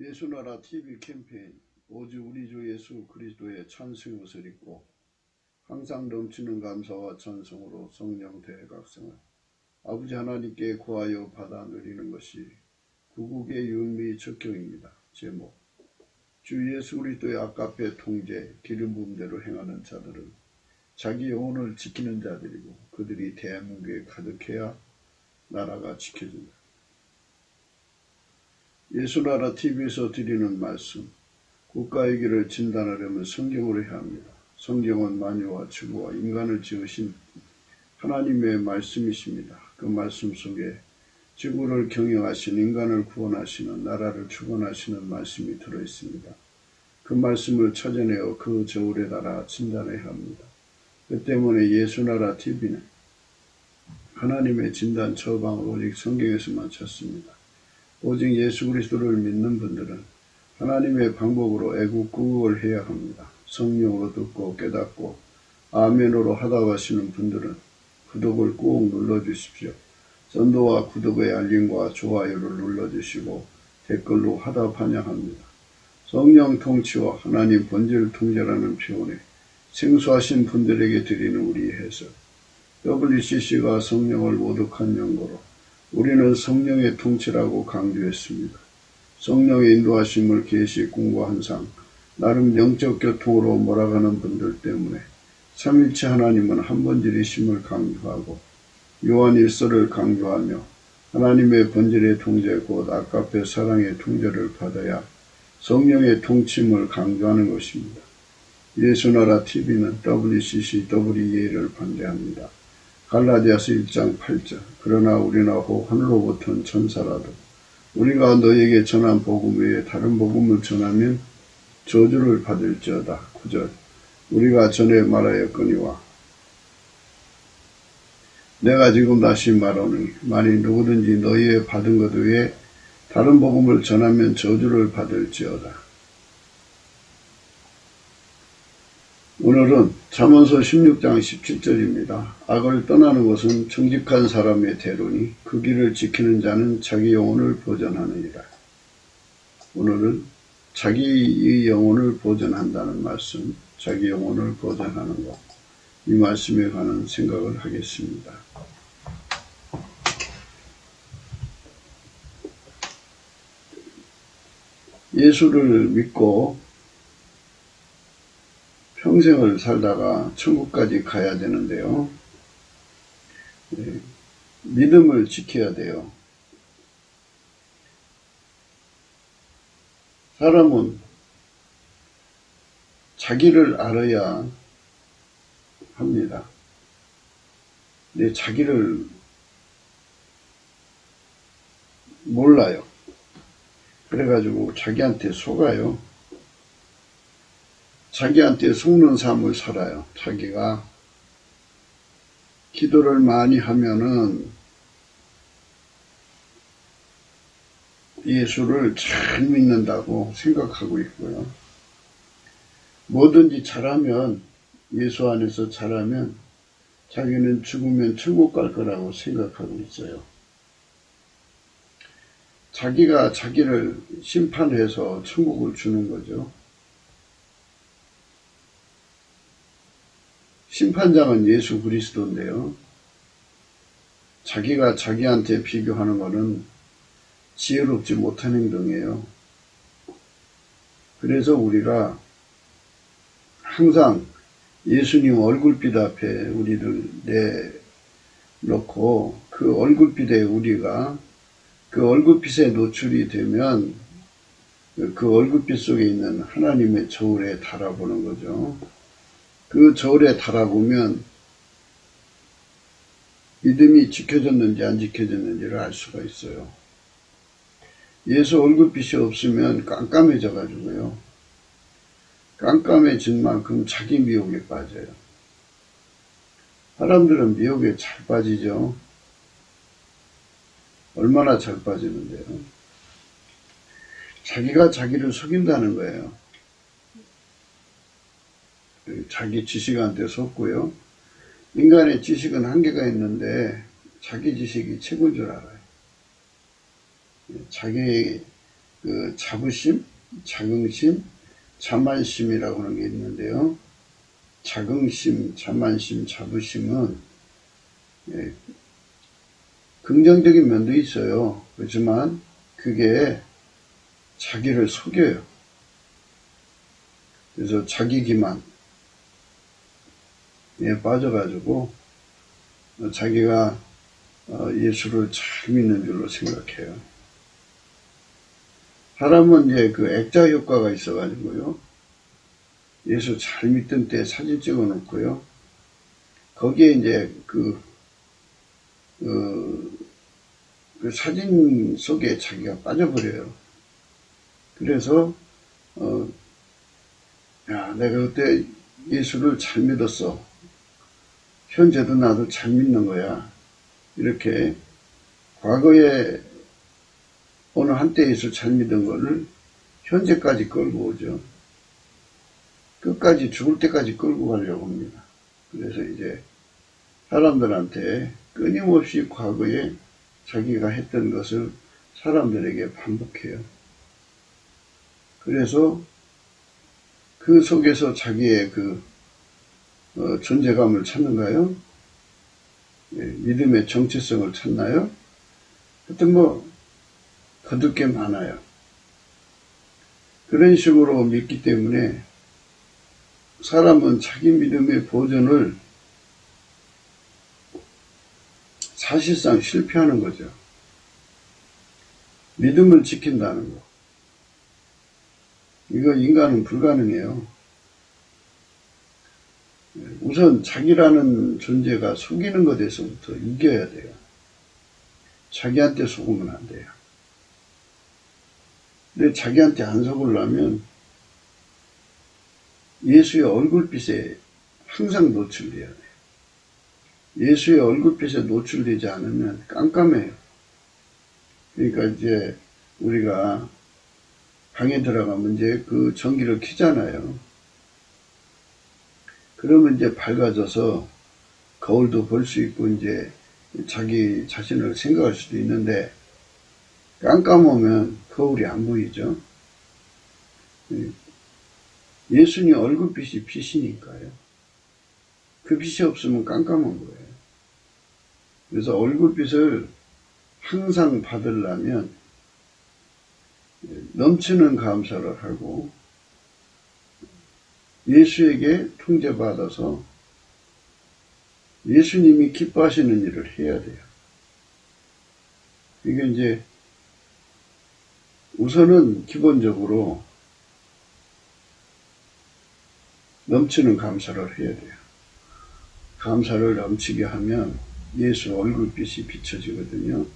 예수나라 TV 캠페인 오직 우리 주 예수 그리스도의 찬송의 옷을 입고 항상 넘치는 감사와 찬송으로 성령 대각성을 아버지 하나님께 구하여 받아 누리는 것이 구국의 윤미 적경입니다. 제목 주 예수 그리스도의 아까페 통제 기름 부음대로 행하는 자들은 자기 영혼을 지키는 자들이고 그들이 대한민국에 가득해야 나라가 지켜진다. 예수나라 TV에서 드리는 말씀, 국가의 길을 진단하려면 성경으로 해야 합니다. 성경은 만유와 지구와 인간을 지으신 하나님의 말씀이십니다. 그 말씀 속에 지구를 경영하신 인간을 구원하시는 나라를 주권하시는 말씀이 들어있습니다. 그 말씀을 찾아내어 그 저울에 달아 진단해야 합니다. 그 때문에 예수나라 TV는 하나님의 진단 처방을 오직 성경에서만 찾습니다. 오직 예수 그리스도를 믿는 분들은 하나님의 방법으로 애국구국을 해야 합니다. 성령으로 듣고 깨닫고 아멘으로 하다 가시는 분들은 구독을 꾹 눌러주십시오. 전도와 구독의 알림과 좋아요를 눌러주시고 댓글로 하다 반영합니다. 성령 통치와 하나님 본질 통제라는 표현에 생소하신 분들에게 드리는 우리의 해석. WCC가 성령을 모독한 연고로 우리는 성령의 통치라고 강조했습니다. 성령의 인도하심을 계시 공부한 상 나름 영적 교통으로 몰아가는 분들 때문에 삼일체 하나님은 한번질이심을 강조하고 요한일서를 강조하며 하나님의 본질의 통제 곧 아까페 사랑의 통제를 받아야 성령의 통침을 강조하는 것입니다. 예수나라 TV는 WCC WEA를 반대합니다. 갈라디아서 1장 8절 그러나 우리나 혹 하늘로부터 천사라도 우리가 너에게 전한 복음 외에 다른 복음을 전하면 저주를 받을지어다. 9절 우리가 전에 말하였거니와 내가 지금 다시 말하노니 만일 누구든지 너희의 받은 것 외에 다른 복음을 전하면 저주를 받을지어다. 오늘은 잠언서 16장 17절입니다. 악을 떠나는 것은 정직한 사람의 대로니 그 길을 지키는 자는 자기 영혼을 보전하느니라. 오늘은 자기의 영혼을 보전한다는 말씀, 자기 영혼을 보전하는 것, 이 말씀에 관한 생각을 하겠습니다. 예수를 믿고 평생을 살다가 천국까지 가야 되는데요. 믿음을 지켜야 돼요. 사람은 자기를 알아야 합니다. 근데 자기를 몰라요. 그래가지고 자기한테 속아요. 자기한테 속는 삶을 살아요. 자기가 기도를 많이 하면은 예수를 잘 믿는다고 생각하고 있고요. 뭐든지 잘하면 예수 안에서 잘하면 자기는 죽으면 천국 갈 거라고 생각하고 있어요. 자기가 자기를 심판해서 천국을 주는 거죠. 심판장은 예수 그리스도인데요. 자기가 자기한테 비교하는 것은 지혜롭지 못한 행동이에요. 그래서 우리가 항상 예수님 얼굴빛 앞에 우리를 내놓고 그 얼굴빛에 우리가 그 얼굴빛에 노출이 되면 그 얼굴빛 속에 있는 하나님의 저울에 달아보는 거죠. 그 저울에 달아보면 믿음이 지켜졌는지 안 지켜졌는지를 알 수가 있어요. 예수 얼굴빛이 없으면 깜깜해져 가지고요. 깜깜해진 만큼 자기 미혹에 빠져요. 사람들은 미혹에 잘 빠지죠. 얼마나 잘 빠지는데요. 자기가 자기를 속인다는 거예요. 자기 지식한테 속고요. 인간의 지식은 한계가 있는데 자기 지식이 최고인 줄 알아요. 자기 그 자부심, 자긍심, 자만심이라고 하는 게 있는데요. 자긍심, 자만심, 자부심은 긍정적인 면도 있어요. 그렇지만 그게 자기를 속여요. 그래서 자기 기만에 빠져가지고 자기가 예수를 잘 믿는 줄로 생각해요. 사람은 이제 그 액자 효과가 있어가지고요. 예수 잘 믿던 때 사진 찍어 놓고요. 거기에 이제 그 사진 속에 자기가 빠져버려요. 그래서, 야, 내가 그때 예수를 잘 믿었어. 현재도 나도 잘 믿는 거야. 이렇게 과거에 어느 한때 예수 잘 믿은 거를 현재까지 끌고 오죠. 끝까지 죽을 때까지 끌고 가려고 합니다. 그래서 이제 사람들한테 끊임없이 과거에 자기가 했던 것을 사람들에게 반복해요. 그래서 그 속에서 자기의 그 존재감을 찾는가요? 믿음의 정체성을 찾나요? 하여튼 뭐 거둘 게 많아요. 그런 식으로 믿기 때문에 사람은 자기 믿음의 보존을 사실상 실패하는 거죠. 믿음을 지킨다는 거. 이거 인간은 불가능해요. 우선 자기라는 존재가 속이는 것에서부터 이겨야 돼요. 자기한테 속으면 안 돼요. 근데 자기한테 안 속으려면 예수의 얼굴빛에 항상 노출돼야 돼요. 예수의 얼굴빛에 노출되지 않으면 깜깜해요. 그러니까 이제 우리가 방에 들어가면 이제 그 전기를 켜잖아요. 그러면 이제 밝아져서 거울도 볼 수 있고 이제 자기 자신을 생각할 수도 있는데 깜깜하면 거울이 안 보이죠. 예수님 얼굴빛이 빛이니까요. 그 빛이 없으면 깜깜한 거예요. 그래서 얼굴빛을 항상 받으려면 넘치는 감사를 하고 예수에게 통제받아서 예수님이 기뻐하시는 일을 해야 돼요. 이게 이제 우선은 기본적으로 넘치는 감사를 해야 돼요. 감사를 넘치게 하면 예수 얼굴빛이 비춰지거든요.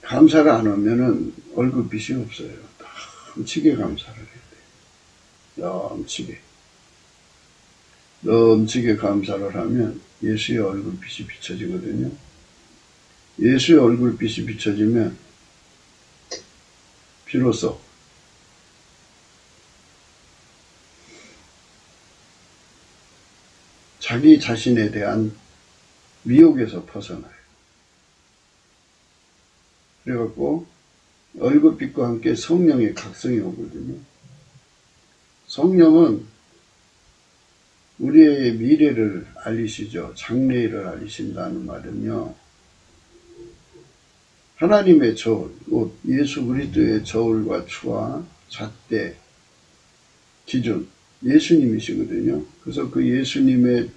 감사가 안 오면은 얼굴빛이 없어요. 넘치게 감사를 해야 돼요. 넘치게 감사를 하면 예수의 얼굴빛이 비춰지거든요. 예수의 얼굴빛이 비춰지면 비로소 자기 자신에 대한 미혹에서 벗어나요. 그래갖고 얼굴빛과 함께 성령의 각성이 오거든요. 성령은 우리의 미래를 알리시죠. 장래를 알리신다는 말은요. 하나님의 저울, 예수 그리스도의 저울과 추와 잣대, 기준, 예수님이시거든요. 그래서 그 예수님의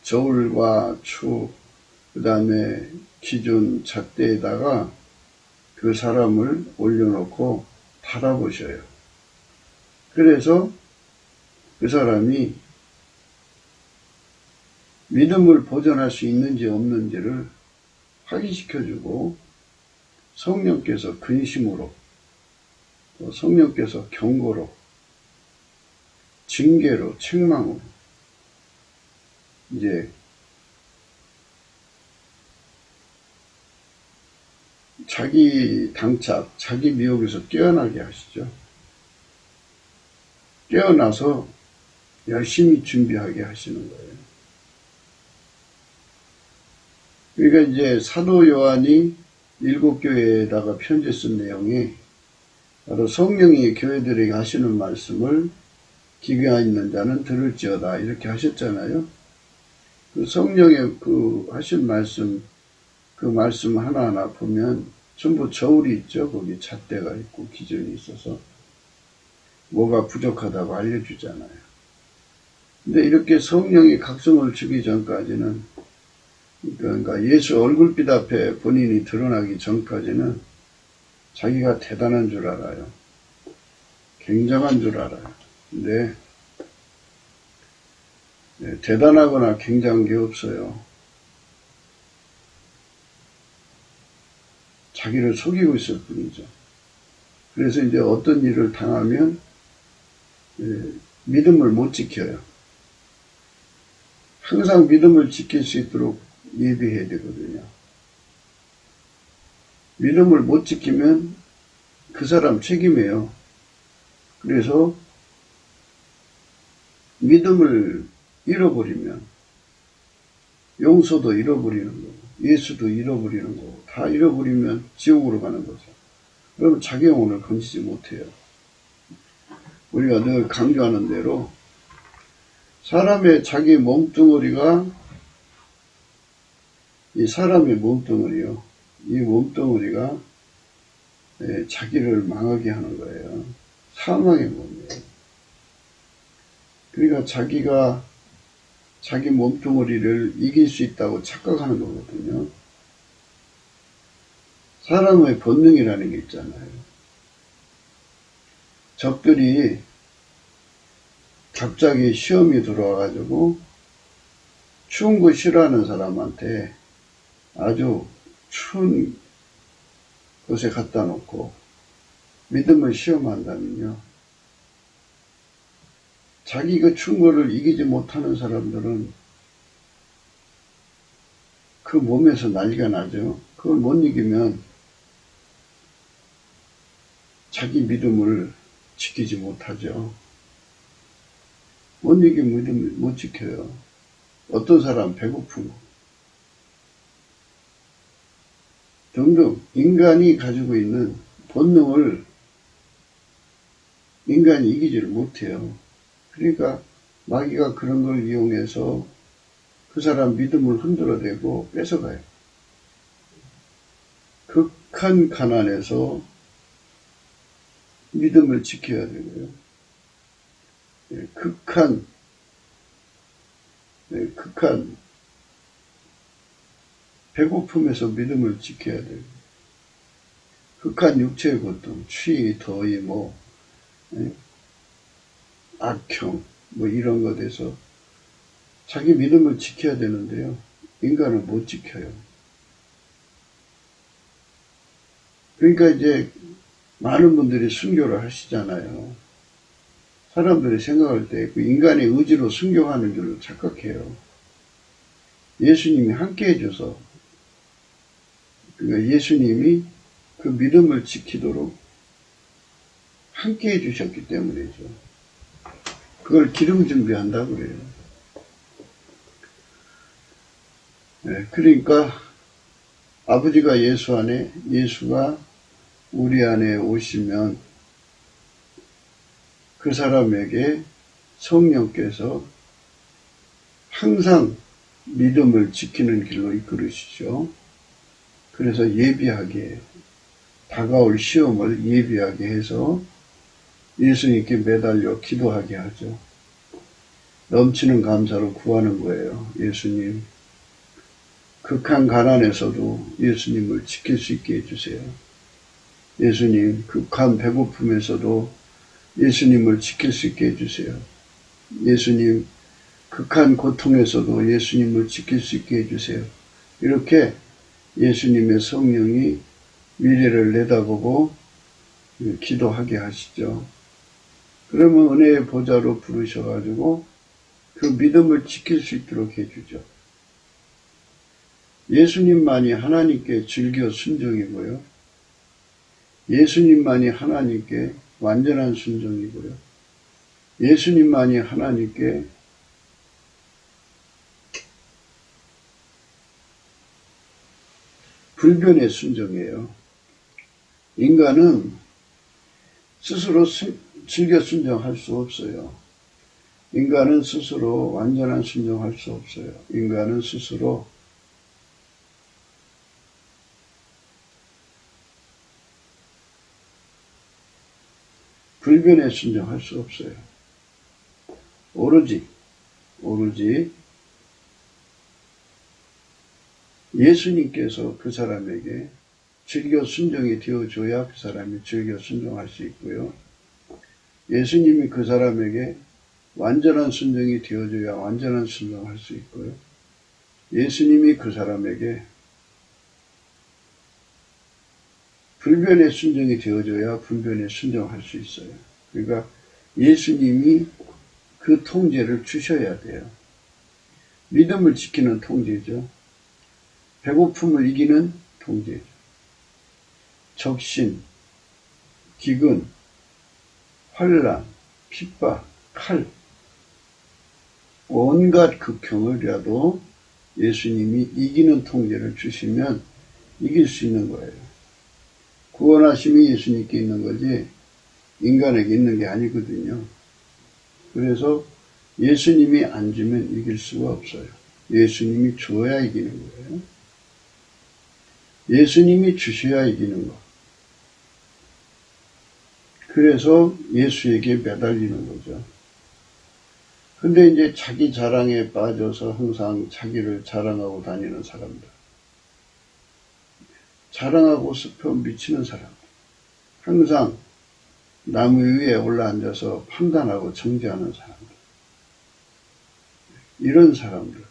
저울과 추, 그 다음에 기준, 잣대에다가 그 사람을 올려놓고 바라보셔요. 그래서 그 사람이 믿음을 보존할 수 있는지 없는지를 확인시켜주고 성령께서 근심으로 또 성령께서 경고로 징계로 책망으로 이제 자기 당착, 자기 미혹에서 깨어나게 하시죠. 깨어나서 열심히 준비하게 하시는 거예요. 그러니까 이제 사도 요한이 일곱 교회에다가 편지 쓴 내용이 바로 성령이 교회들에게 하시는 말씀을 귀가 있는 자는 들을지어다 이렇게 하셨잖아요. 그 성령의 그 하신 말씀, 그 말씀 하나하나 보면 전부 저울이 있죠. 거기 잣대가 있고 기준이 있어서 뭐가 부족하다고 알려주잖아요. 근데 이렇게 성령이 각성을 주기 전까지는, 그러니까 예수 얼굴빛 앞에 본인이 드러나기 전까지는 자기가 대단한 줄 알아요. 굉장한 줄 알아요. 근데 대단하거나 굉장한 게 없어요. 자기를 속이고 있을 뿐이죠. 그래서 이제 어떤 일을 당하면 믿음을 못 지켜요. 항상 믿음을 지킬 수 있도록 예비해야 되거든요. 믿음을 못 지키면 그 사람 책임이에요. 그래서 믿음을 잃어버리면 용서도 잃어버리는 거고 예수도 잃어버리는 거고 다 잃어버리면 지옥으로 가는 거죠. 그러면 자기 영혼을 건지지 못해요. 우리가 늘 강조하는 대로 사람의 자기 몸뚱어리가 이 사람의 몸뚱어리요. 이 몸뚱어리가 자기를 망하게 하는 거예요. 사망의 몸이에요. 그러니까 자기가 자기 몸뚱어리를 이길 수 있다고 착각하는 거거든요. 사람의 본능이라는 게 있잖아요. 적들이 갑자기 시험이 들어와가지고 추운 거 싫어하는 사람한테 아주 추운 곳에 갖다 놓고 믿음을 시험한다면요. 자기 그 추운 거를 이기지 못하는 사람들은 그 몸에서 난리가 나죠. 그걸 못 이기면 자기 믿음을 지키지 못하죠. 못 이기면 믿음을 못 지켜요. 어떤 사람 배고픈 거 등등 인간이 가지고 있는 본능을 인간이 이기지를 못해요. 그러니까 마귀가 그런 걸 이용해서 그 사람 믿음을 흔들어대고 뺏어가요. 극한 가난에서 믿음을 지켜야 되고요. 극한 배고픔에서 믿음을 지켜야 돼요. 극한 육체의 고통, 추위, 더위, 악형, 이런 것에서 자기 믿음을 지켜야 되는데요. 인간은 못 지켜요. 그러니까 이제 많은 분들이 순교를 하시잖아요. 사람들이 생각할 때 그 인간의 의지로 순교하는 줄 착각해요. 예수님이 함께 해줘서, 그러니까 예수님이 그 믿음을 지키도록 함께 해주셨기 때문이죠. 그걸 기름 준비한다고 그래요. 그러니까 아버지가 예수 안에, 예수가 우리 안에 오시면 그 사람에게 성령께서 항상 믿음을 지키는 길로 이끌으시죠. 그래서 예비하게, 다가올 시험을 예비하게 해서 예수님께 매달려 기도하게 하죠. 넘치는 감사로 구하는 거예요. 예수님, 극한 가난에서도 예수님을 지킬 수 있게 해주세요. 예수님, 극한 배고픔에서도 예수님을 지킬 수 있게 해주세요. 예수님, 극한 고통에서도 예수님을 지킬 수 있게 해주세요. 이렇게 예수님의 성령이 미래를 내다보고 기도하게 하시죠. 그러면 은혜의 보좌로 부르셔가지고 그 믿음을 지킬 수 있도록 해주죠. 예수님만이 하나님께 즐겨 순종이고요. 예수님만이 하나님께 완전한 순종이고요. 예수님만이 하나님께 불변의 순종이에요. 인간은 스스로 즐겨 순종할 수 없어요. 인간은 스스로 완전한 순종할 수 없어요. 인간은 스스로 불변에 순종할 수 없어요. 오로지 예수님께서 그 사람에게 즐겨 순종이 되어줘야 그 사람이 즐겨 순종할 수 있고요. 예수님이 그 사람에게 완전한 순종이 되어줘야 완전한 순종할 수 있고요. 예수님이 그 사람에게 불변의 순종이 되어줘야 불변의 순종할 수 있어요. 그러니까 예수님이 그 통제를 주셔야 돼요. 믿음을 지키는 통제죠. 배고픔을 이기는 통제죠. 적신, 기근, 환난, 핍박, 칼, 온갖 극형을이라도 예수님이 이기는 통제를 주시면 이길 수 있는 거예요. 구원하심이 예수님께 있는 거지 인간에게 있는 게 아니거든요. 그래서 예수님이 안 주면 이길 수가 없어요. 예수님이 줘야 이기는 거예요. 예수님이 주셔야 이기는 거. 그래서 예수에게 매달리는 거죠. 근데 이제 자기 자랑에 빠져서 항상 자기를 자랑하고 다니는 사람들. 자랑하고 싶어 미치는 사람들. 항상 나무 위에 올라앉아서 판단하고 정죄하는 사람들. 이런 사람들.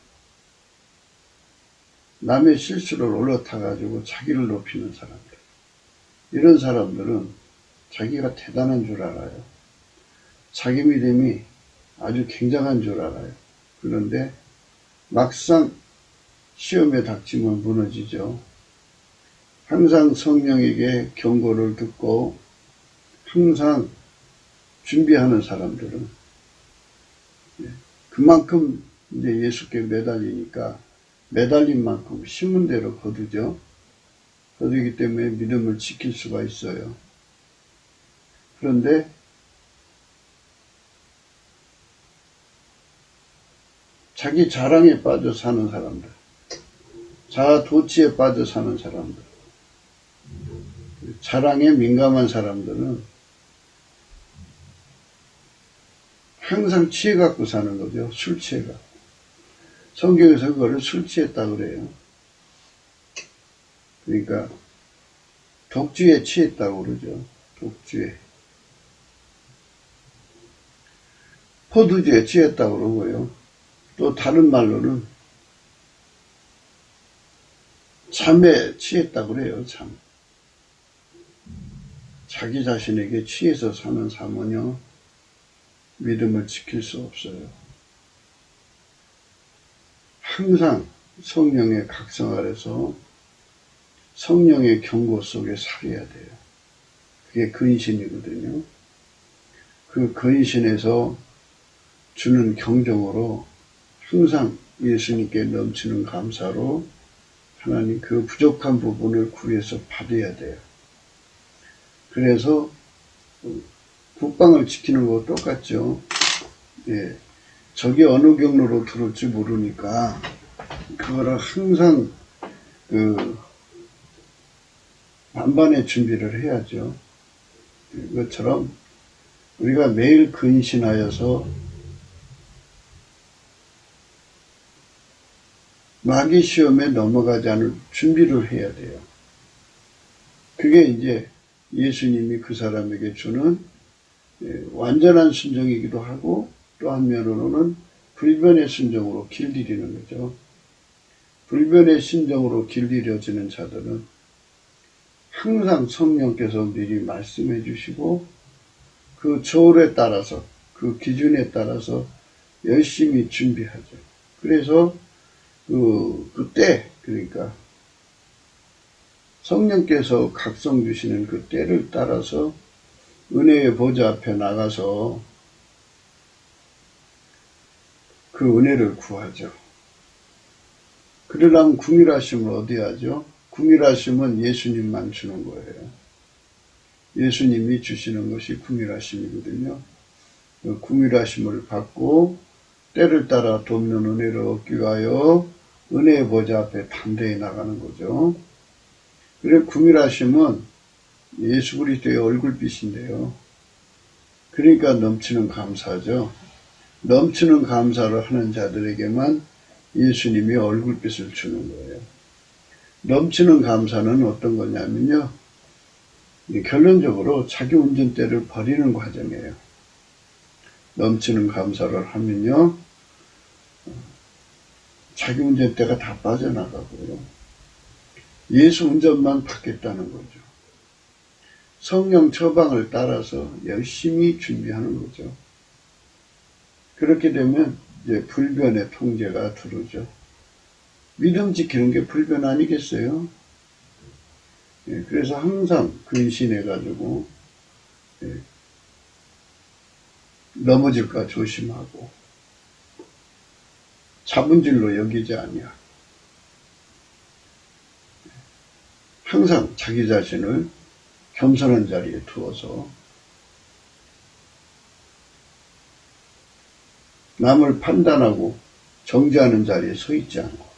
남의 실수를 올라타가지고 자기를 높이는 사람들. 이런 사람들은 자기가 대단한 줄 알아요. 자기 믿음이 아주 굉장한 줄 알아요. 그런데 막상 시험에 닥치면 무너지죠. 항상 성령에게 경고를 듣고 항상 준비하는 사람들은 그만큼 이제 예수께 매달리니까 매달린 만큼 심은 대로 거두죠. 거두기 때문에 믿음을 지킬 수가 있어요. 그런데 자기 자랑에 빠져 사는 사람들, 자아 도취에 빠져 사는 사람들, 자랑에 민감한 사람들은 항상 취해갖고 사는 거죠. 술 취해갖고. 성경에서 그거를 술 취했다고 그래요. 그러니까 독주에 취했다고 그러죠. 독주에. 포도주에 취했다고 그러고요. 또 다른 말로는 잠에 취했다고 그래요. 잠. 자기 자신에게 취해서 사는 삶은요, 믿음을 지킬 수 없어요. 항상 성령의 각성 아래서 성령의 경고 속에 살아야 돼요. 그게 근신이거든요. 그 근신에서 주는 경정으로 항상 예수님께 넘치는 감사로 하나님 그 부족한 부분을 구해서 받아야 돼요. 그래서 국방을 지키는 거 똑같죠. 예. 적이 어느 경로로 들어올지 모르니까 그거를 항상 만반의 준비를 해야죠. 이것처럼 우리가 매일 근신하여서 마귀 시험에 넘어가지 않을 준비를 해야 돼요. 그게 이제 예수님이 그 사람에게 주는 완전한 순종이기도 하고 또 한면으로는 불변의 순종으로 길들이는 거죠. 불변의 순종으로 길들여지는 자들은 항상 성령께서 미리 말씀해 주시고 그 저울에 따라서 그 기준에 따라서 열심히 준비하죠. 그래서 그때 그러니까 성령께서 각성 주시는 그 때를 따라서 은혜의 보좌 앞에 나가서 그 은혜를 구하죠. 그러려면 궁일하심을 얻어야죠. 궁일하심은 예수님만 주는 거예요. 예수님이 주시는 것이 궁일하심이거든요. 그 궁일하심을 받고 때를 따라 돕는 은혜를 얻기 위하여 은혜의 보좌 앞에 담대히 나가는 거죠. 그래 궁일하심은 예수 그리스도의 얼굴빛인데요. 그러니까 넘치는 감사죠. 넘치는 감사를 하는 자들에게만 예수님이 얼굴빛을 주는 거예요. 넘치는 감사는 어떤 거냐면요. 결론적으로 자기 운전대를 버리는 과정이에요. 넘치는 감사를 하면요. 자기 운전대가 다 빠져나가고요. 예수 운전만 받겠다는 거죠. 성령 처방을 따라서 열심히 준비하는 거죠. 그렇게 되면 이제 불변의 통제가 들어오죠. 믿음 지키는 게 불변 아니겠어요? 그래서 항상 근신해가지고 넘어질까 조심하고 잡은 줄로 여기지 아니야. 항상 자기 자신을 겸손한 자리에 두어서 남을 판단하고 정죄하는 자리에 서 있지 않고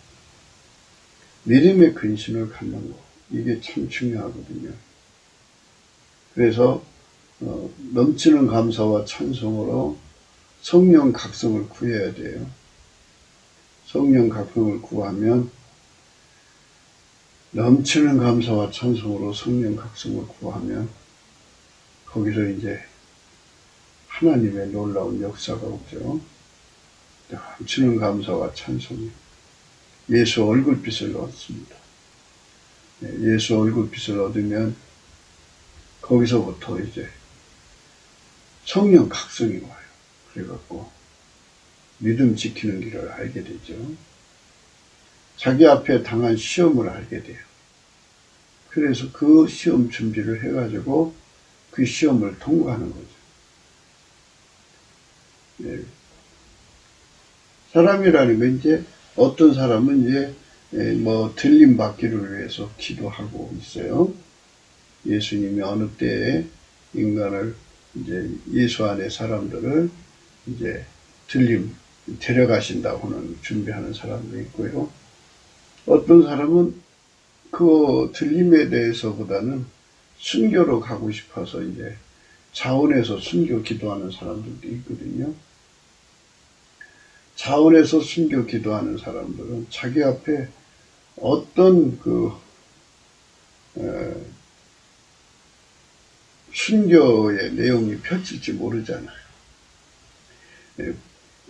믿음의 근신을 갖는 거, 이게 참 중요하거든요. 그래서 넘치는 감사와 찬송으로 성령 각성을 구해야 돼요. 성령 각성을 구하면 넘치는 감사와 찬송으로 성령 각성을 구하면 거기서 이제 하나님의 놀라운 역사가 오죠. 넘치는 감사와 찬송이 예수 얼굴빛을 얻습니다. 예수 얼굴빛을 얻으면 거기서부터 이제 성령 각성이 와요. 그래갖고 믿음 지키는 길을 알게 되죠. 자기 앞에 당한 시험을 알게 돼요. 그래서 그 시험 준비를 해가지고 그 시험을 통과하는 거죠. 네. 사람이라는 건 이제 어떤 사람은 이제 들림 받기를 위해서 기도하고 있어요. 예수님이 어느 때에 인간을 이제 예수 안에 사람들을 이제 데려가신다고는 준비하는 사람도 있고요. 어떤 사람은 그 들림에 대해서보다는 순교로 가고 싶어서 이제 자원에서 순교 기도하는 사람들도 있거든요. 자원에서 순교 기도하는 사람들은 자기 앞에 어떤 순교의 내용이 펼칠지 모르잖아요.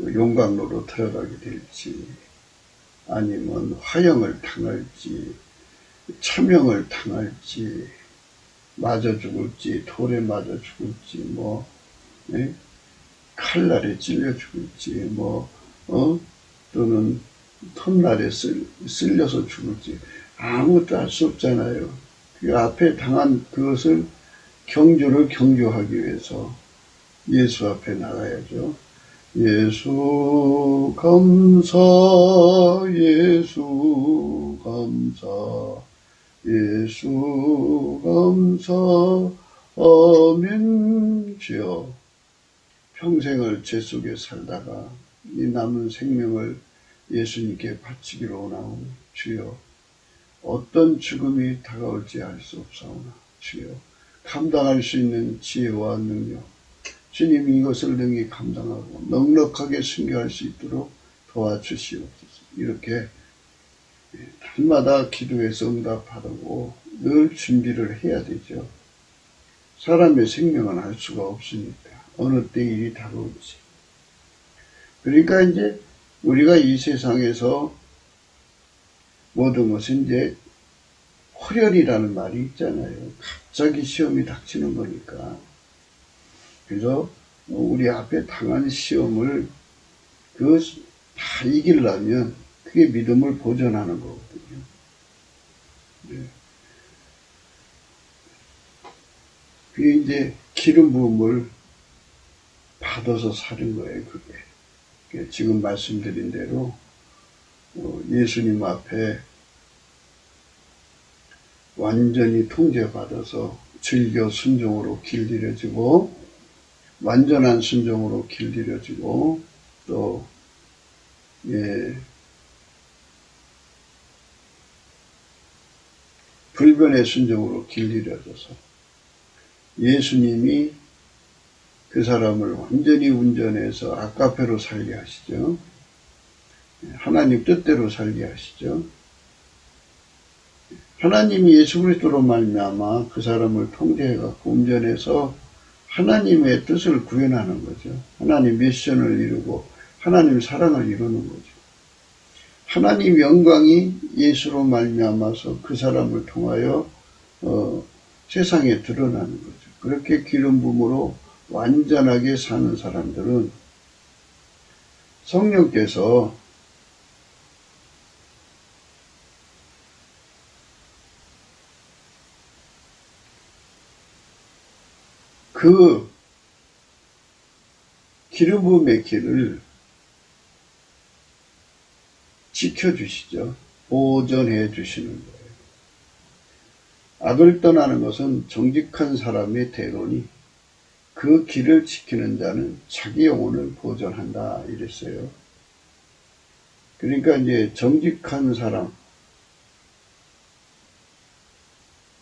용광로로 들어가게 될지, 아니면 화형을 당할지, 처명을 당할지, 맞아 죽을지, 돌에 맞아 죽을지, 칼날에 찔려 죽을지, 또는 톱날에 쓸려서 죽을지, 아무것도 알 수 없잖아요. 그 앞에 당한 그것을 경주하기 위해서 예수 앞에 나가야죠. 예수 감사, 예수 감사, 예수 감사, 아멘. 주여, 평생을 죄 속에 살다가 이 남은 생명을 예수님께 바치기로 원하오니 주여, 어떤 죽음이 다가올지 알 수 없사오나 주여, 감당할 수 있는 지혜와 능력, 주님이 이것을 능히 감당하고 넉넉하게 순교할 수 있도록 도와주시옵소서. 이렇게 날마다 기도해서 응답하고 늘 준비를 해야 되죠. 사람의 생명은 알 수가 없으니까 어느 때 일이 다가올지. 그러니까 이제 우리가 이 세상에서 모든 것은 이제 호련이라는 말이 있잖아요. 갑자기 시험이 닥치는 거니까. 그래서 우리 앞에 당한 시험을 다 이기려면 그게 믿음을 보존하는 거거든요. 네. 그게 이제 기름 부음을 받아서 사는 거예요, 그게. 지금 말씀드린 대로 예수님 앞에 완전히 통제받아서 즐겨 순종으로 길들여지고 완전한 순종으로 길들여지고 또 불변의 순종으로 길들여져서 예수님이 그 사람을 완전히 운전해서 아까페로 살게 하시죠. 하나님 뜻대로 살게 하시죠. 하나님이 예수 그리스도로 말미암아 그 사람을 통제해갖고 운전해서 하나님의 뜻을 구현하는 거죠. 하나님 미션을 이루고 하나님 사랑을 이루는 거죠. 하나님 영광이 예수로 말미암아서 그 사람을 통하여 세상에 드러나는 거죠. 그렇게 기름 부음으로 완전하게 사는 사람들은 성령께서 그 기름 부음의 길을 지켜주시죠. 보존해 주시는 거예요. 악을 떠나는 것은 정직한 사람의 대론이 그 길을 지키는 자는 자기 영혼을 보존한다 이랬어요. 그러니까 이제 정직한 사람,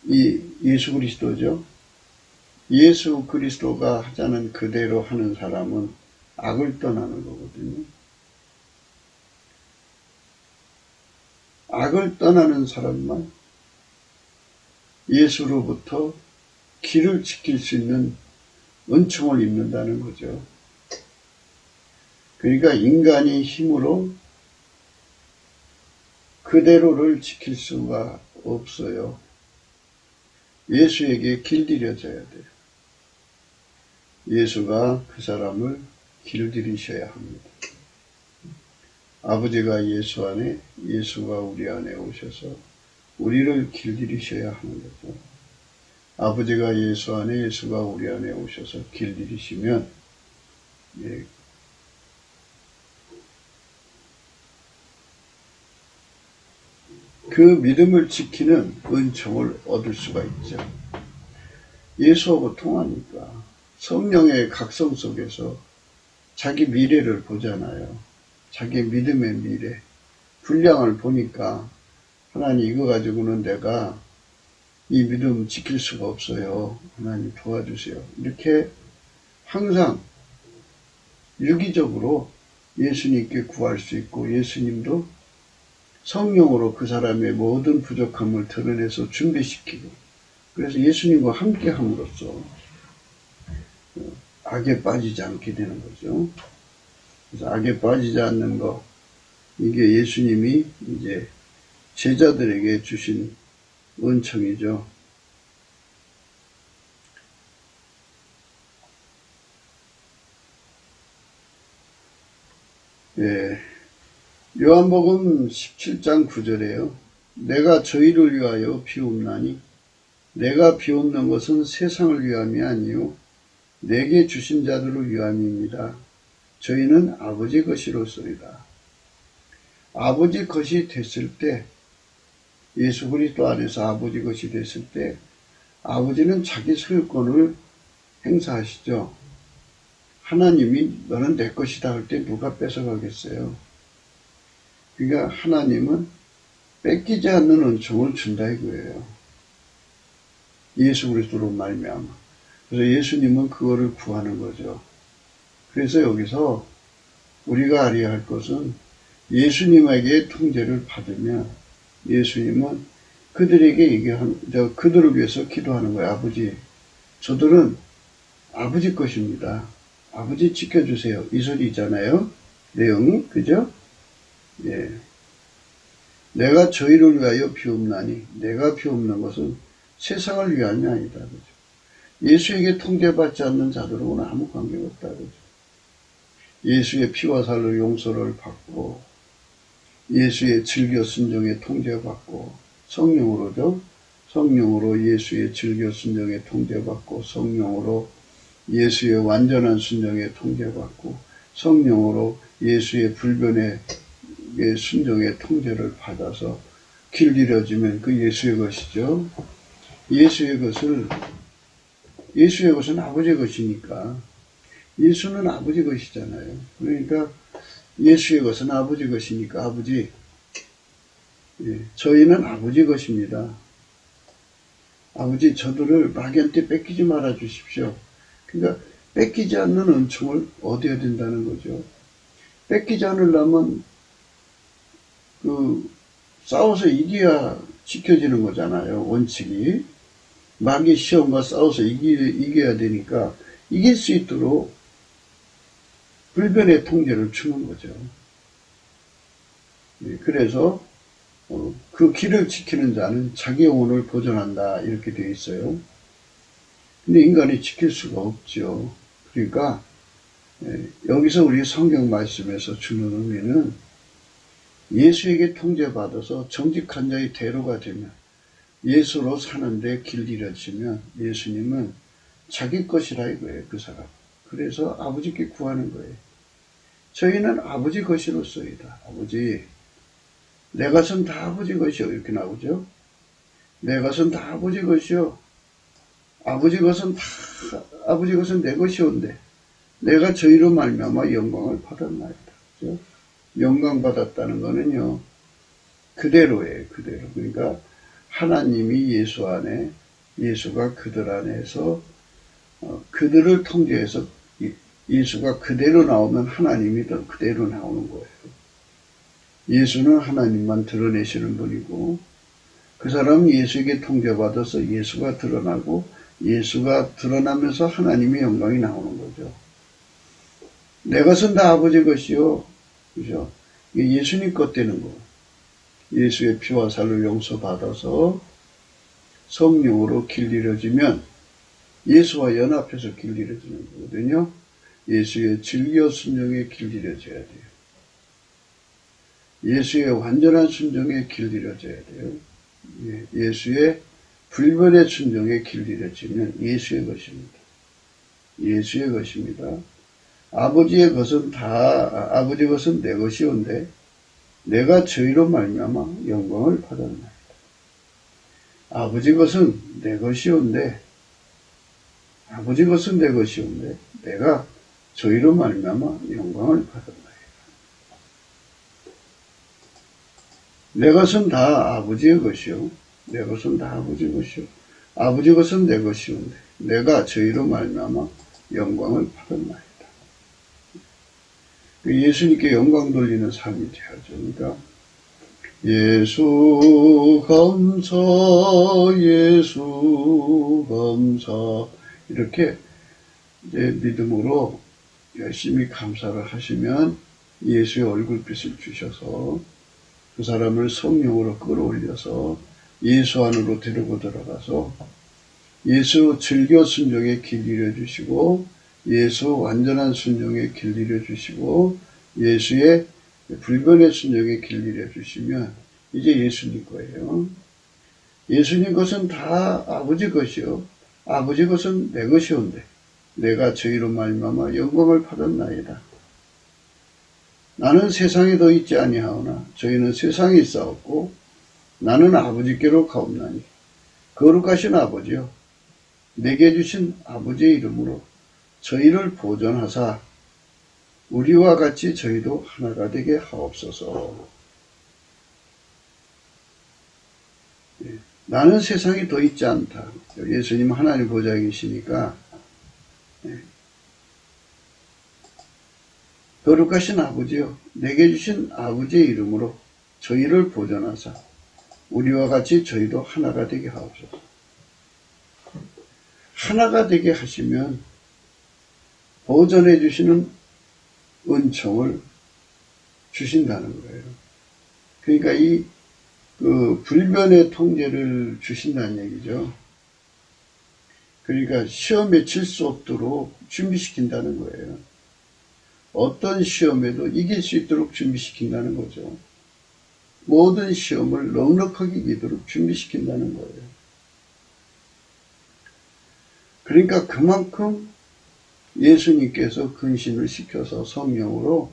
이 예수 그리스도죠. 예수 그리스도가 하자는 그대로 하는 사람은 악을 떠나는 거거든요. 악을 떠나는 사람만 예수로부터 길을 지킬 수 있는 은총을 입는다는 거죠. 그러니까 인간이 힘으로 그대로를 지킬 수가 없어요. 예수에게 길들여져야 돼요. 예수가 그 사람을 길들이셔야 합니다. 아버지가 예수 안에, 예수가 우리 안에 오셔서 우리를 길들이셔야 하는 거죠. 아버지가 예수 안에, 예수가 우리 안에 오셔서 길들이시면 그 믿음을 지키는 은총을 얻을 수가 있죠. 예수하고 통하니까 성령의 각성 속에서 자기 미래를 보잖아요. 자기 믿음의 미래, 분량을 보니까 하나님 이거 가지고는 내가 이 믿음 지킬 수가 없어요. 하나님 도와주세요. 이렇게 항상 유기적으로 예수님께 구할 수 있고 예수님도 성령으로 그 사람의 모든 부족함을 드러내서 준비시키고 그래서 예수님과 함께 함으로써 악에 빠지지 않게 되는 거죠. 그래서 악에 빠지지 않는 거 이게 예수님이 이제 제자들에게 주신 은총이죠. 요한복음 17장 9절에요. 내가 저희를 위하여 비옵나니 내가 비옵는 것은 세상을 위함이 아니요 내게 주신 자들을 위함입니다. 저희는 아버지 것이로소이다. 아버지 것이 됐을 때 예수 그리스도 안에서 아버지 것이 됐을 때 아버지는 자기 소유권을 행사하시죠. 하나님이 너는 내 것이다 할 때 누가 뺏어가겠어요. 그러니까 하나님은 뺏기지 않는 은총을 준다 이거예요. 예수 그리스도로 말미암아. 그래서 예수님은 그거를 구하는 거죠. 그래서 여기서 우리가 알아야 할 것은 예수님에게 통제를 받으면 예수님은 그들에게 그들을 위해서 기도하는 거예요. 아버지, 저들은 아버지 것입니다. 아버지 지켜주세요. 이 소리 있잖아요. 내용이, 그죠? 예. 내가 저희를 위하여 비옵나니, 내가 비옵는 것은 세상을 위함이 아니다. 그죠? 예수에게 통제받지 않는 자들하고는 아무 관계가 없다. 그죠? 예수의 피와 살로 용서를 받고, 예수의 즐겨 순종에 통제받고, 성령으로죠? 성령으로 예수의 즐겨 순종에 통제받고, 성령으로 예수의 완전한 순종에 통제받고, 성령으로 예수의 불변의 순종의 통제를 받아서 길들여지면 그 예수의 것이죠. 예수의 것은 아버지의 것이니까. 예수는 아버지 것이잖아요. 그러니까 예수의 것은 아버지 것이니까 아버지, 저희는 아버지 것입니다. 아버지, 저들을 마귀한테 뺏기지 말아 주십시오. 그러니까 뺏기지 않는 은총을 얻어야 된다는 거죠. 뺏기지 않으려면 싸워서 이겨야 지켜지는 거잖아요. 원칙이. 마귀 시험과 싸워서 이겨야 되니까 이길 수 있도록 불변의 통제를 주는 거죠. 그래서 그 길을 지키는 자는 자기 영혼을 보존한다 이렇게 되어 있어요. 근데 인간이 지킬 수가 없죠. 그러니까 여기서 우리 성경 말씀에서 주는 의미는 예수에게 통제받아서 정직한 자의 대로가 되면 예수로 사는데 길들여지면 예수님은 자기 것이라 이거예요. 그 사람. 그래서 아버지께 구하는 거예요. 저희는 아버지 것이로소이다. 아버지, 내 것은 다 아버지 것이요. 이렇게 나오죠. 내 것은 다 아버지 것이요. 아버지 것은 내 것이온데 내가 저희로 말미암아 영광을 받았나이다. 그렇죠? 영광 받았다는 거는요. 그대로예요. 그대로. 그러니까 하나님이 예수 안에, 예수가 그들 안에서 그들을 통제해서 예수가 그대로 나오면 하나님이 더 그대로 나오는 거예요. 예수는 하나님만 드러내시는 분이고 그 사람은 예수에게 통제받아서 예수가 드러나고 예수가 드러나면서 하나님의 영광이 나오는 거죠. 내 것은 다 아버지 것이요. 그죠? 이게 예수님 것 되는 거. 예수의 피와 살로 용서받아서 성령으로 길들여지면 예수와 연합해서 길들여지는 거거든요. 예수의 즐겨 순종에 길들여져야 돼요. 예수의 완전한 순종에 길들여져야 돼요. 예수의 불변의 순종에 길들여지면 예수의 것입니다. 예수의 것입니다. 아버지 것은 내 것이온데 내가 저희로 말미암아 영광을 받았나이다. 아버지 것은 내 것이온데 내가 저희로 말미암아 영광을 받았나이다. 내 것은 다 아버지의 것이요. 내 것은 다 아버지 것이요. 아버지 것은 내 것이온데 내가 저희로 말미암아 영광을 받았나이다. 예수님께 영광 돌리는 삶이 되어야죠. 그러니까 예수 감사, 예수 감사 이렇게 이제 믿음으로 열심히 감사를 하시면 예수의 얼굴빛을 주셔서 그 사람을 성령으로 끌어올려서 예수 안으로 데리고 들어가서 예수 즐겨 순종에 길들여 주시고 예수 완전한 순종에 길들여 주시고 예수의 불변의 순종에 길들여 주시면 이제 예수님 거예요. 예수님 것은 다 아버지 것이요. 아버지 것은 내 것이온데 내가 저희로 말미암아 영광을 받았나이다. 나는 세상에 더 있지 아니하오나 저희는 세상에 있사옵고 나는 아버지께로 가옵나니 거룩하신 아버지요 내게 주신 아버지의 이름으로 저희를 보존하사 우리와 같이 저희도 하나가 되게 하옵소서. 나는 세상에 더 있지 않다. 예수님 하나님 보좌에 계시니까 거룩하신 아버지요 내게 주신 아버지의 이름으로 저희를 보존하사 우리와 같이 저희도 하나가 되게 하옵소서. 하나가 되게 하시면 보존해 주시는 은총을 주신다는 거예요. 그러니까 불변의 통제를 주신다는 얘기죠. 그러니까 시험에 질 수 없도록 준비시킨다는 거예요. 어떤 시험에도 이길 수 있도록 준비시킨다는 거죠. 모든 시험을 넉넉하게 이기도록 준비시킨다는 거예요. 그러니까 그만큼 예수님께서 근신을 시켜서 성령으로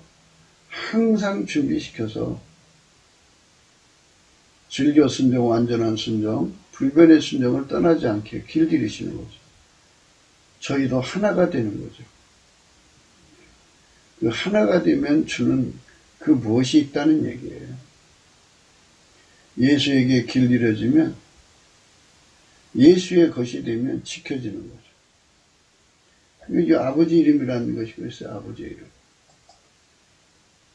항상 준비시켜서 즐겨 순종, 완전한 순종, 불변의 순종을 떠나지 않게 길들이시는 거죠. 저희도 하나가 되는 거죠. 그 하나가 되면 주는 그 무엇이 있다는 얘기예요. 예수에게 길들여지면 예수의 것이 되면 지켜지는 거죠. 이게 아버지 이름이라는 것이 그랬어요. 아버지 이름.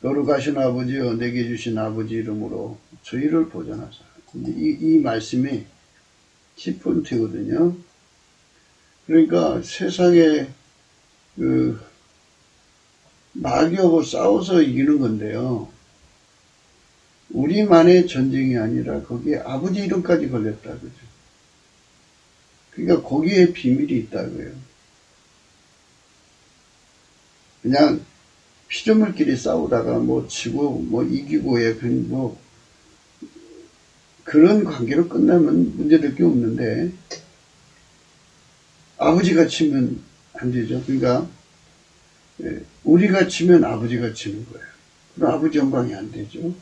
거룩하신 아버지여 내게 주신 아버지 이름으로 저희를 보존하사. 이 말씀이 키포인트거든요. 그러니까 세상에 마귀하고 싸워서 이기는 건데요. 우리만의 전쟁이 아니라 거기에 아버지 이름까지 걸렸다. 그죠? 그러니까 거기에 비밀이 있다고요. 그냥 피조물끼리 싸우다가 뭐 지고 뭐 이기고에 그런 관계로 끝나면 문제될 게 없는데 아버지가 치면 안 되죠. 그러니까 우리가 치면 아버지가 치는 거예요. 그럼 아버지 영광이 안 되죠.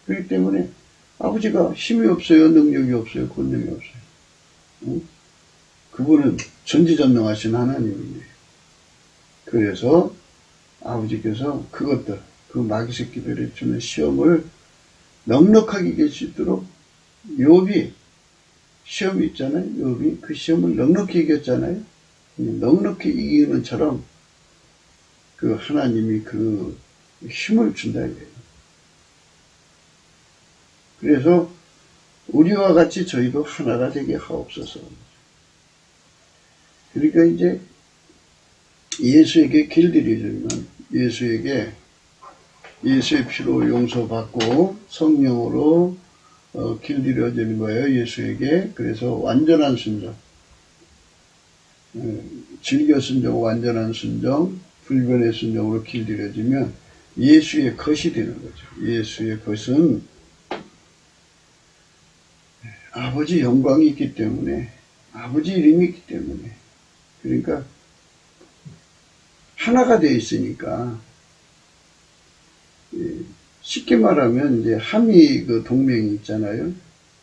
그렇기 때문에 아버지가 힘이 없어요. 능력이 없어요. 권능이 없어요. 응? 그분은 전지전능하신 하나님이에요. 그래서 아버지께서 그것들, 그 마귀 새끼들이 주는 시험을 넉넉하게 이길 수 있도록 욥이 시험이 있잖아요. 욥이 그 시험을 넉넉히 이겼잖아요. 넉넉히 이기는 처럼 그 하나님이 그 힘을 준다 이거예요. 그래서 우리와 같이 저희도 하나가 되게 하옵소서. 그러니까 이제 예수에게 길들여지면 예수의 피로 용서받고 성령으로 길들여지는 거예요. 예수에게. 그래서 완전한 순종, 즐겨 순종, 완전한 순종, 불변의 순종으로 길들여지면 예수의 것이 되는 거죠. 예수의 것은 아버지 영광이 있기 때문에, 아버지 이름이 있기 때문에, 그러니까 하나가 되어 있으니까, 쉽게 말하면 이제 한미 그 동맹이 있잖아요.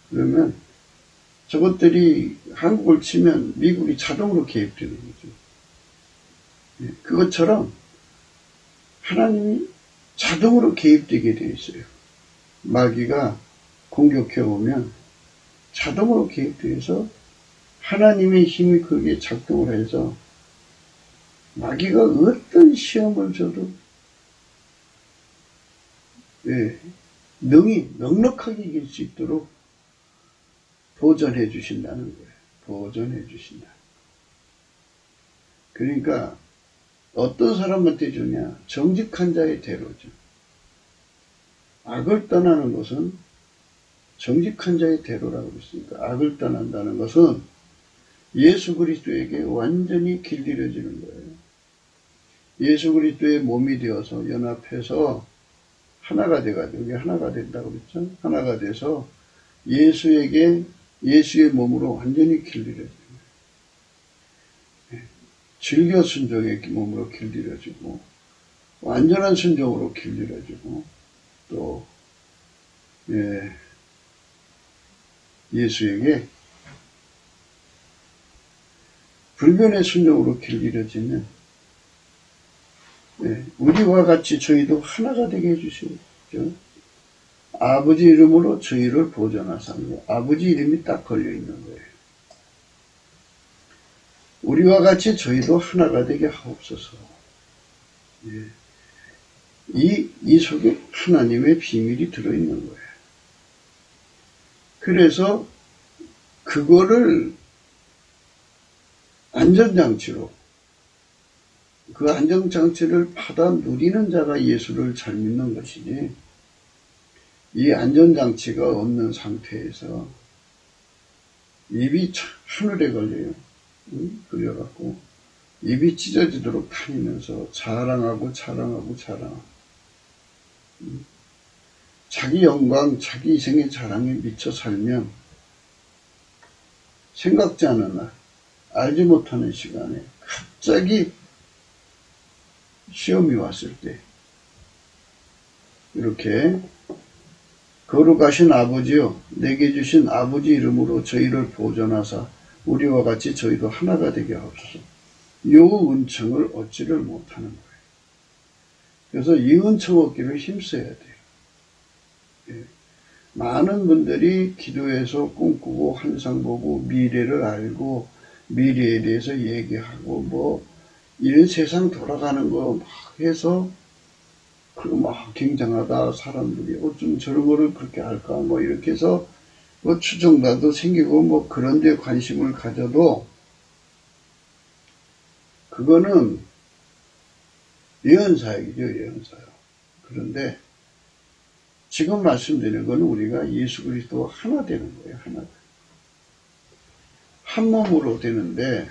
그러면 저것들이 한국을 치면 미국이 자동으로 개입되는 거죠. 그것처럼 하나님이 자동으로 개입되게 되어 있어요. 마귀가 공격해 오면 자동으로 개입돼서 하나님의 힘이 거기에 작동을 해서 마귀가 어떤 시험을 줘도 능히 넉넉하게 이길 수 있도록 보존해 주신다는 거예요. 보존해 주신다. 그러니까 어떤 사람한테 주냐? 정직한 자의 대로죠. 악을 떠나는 것은 정직한 자의 대로라고 했으니까 악을 떠난다는 것은 예수 그리스도에게 완전히 길들여지는 거예요. 예수 그리스도의 몸이 되어서 연합해서 하나가 돼가지고, 이게 하나가 된다고 그랬죠? 하나가 돼서 예수의 몸으로 완전히 길들여지는 거예요. 즐겨 순종의 몸으로 길들여지고, 완전한 순종으로 길들여지고, 또, 예수에게 불변의 순종으로 길들여지면 우리와 같이 저희도 하나가 되게 해주시죠. 아버지 이름으로 저희를 보존하사며 아버지 이름이 딱 걸려있는 거예요. 우리와 같이 저희도 하나가 되게 하옵소서. 이 속에 하나님의 비밀이 들어있는 거예요. 그래서 그거를 안전장치로, 그 안전장치를 받아 누리는 자가 예수를 잘 믿는 것이지, 이 안전장치가 없는 상태에서 입이 하늘에 걸려요. 걸려갖고 입이 찢어지도록 다니면서 자랑하고 자기 영광, 자기 이생의 자랑에 미쳐 살면 생각지 않은 날, 알지 못하는 시간에 갑자기 시험이 왔을 때 이렇게 거룩하신 아버지여, 내게 주신 아버지 이름으로 저희를 보존하사 우리와 같이 저희도 하나가 되게 하옵소서. 요 은총을 얻지를 못하는 거예요. 그래서 이 은총 얻기를 힘써야 돼요. 예. 많은 분들이 기도해서 꿈꾸고 환상 보고 미래를 알고 미래에 대해서 얘기하고 뭐 이런 세상 돌아가는 거 막 해서 그거 막 굉장하다, 사람들이 어쩜 저런 거를 그렇게 할까 뭐 이렇게 해서 뭐 추정자도 생기고 뭐 그런 데 관심을 가져도 그거는 예언사역이죠, 예언사역. 그런데 지금 말씀드리는 건 우리가 예수 그리스도 하나 되는 거예요, 하나. 한 몸으로 되는데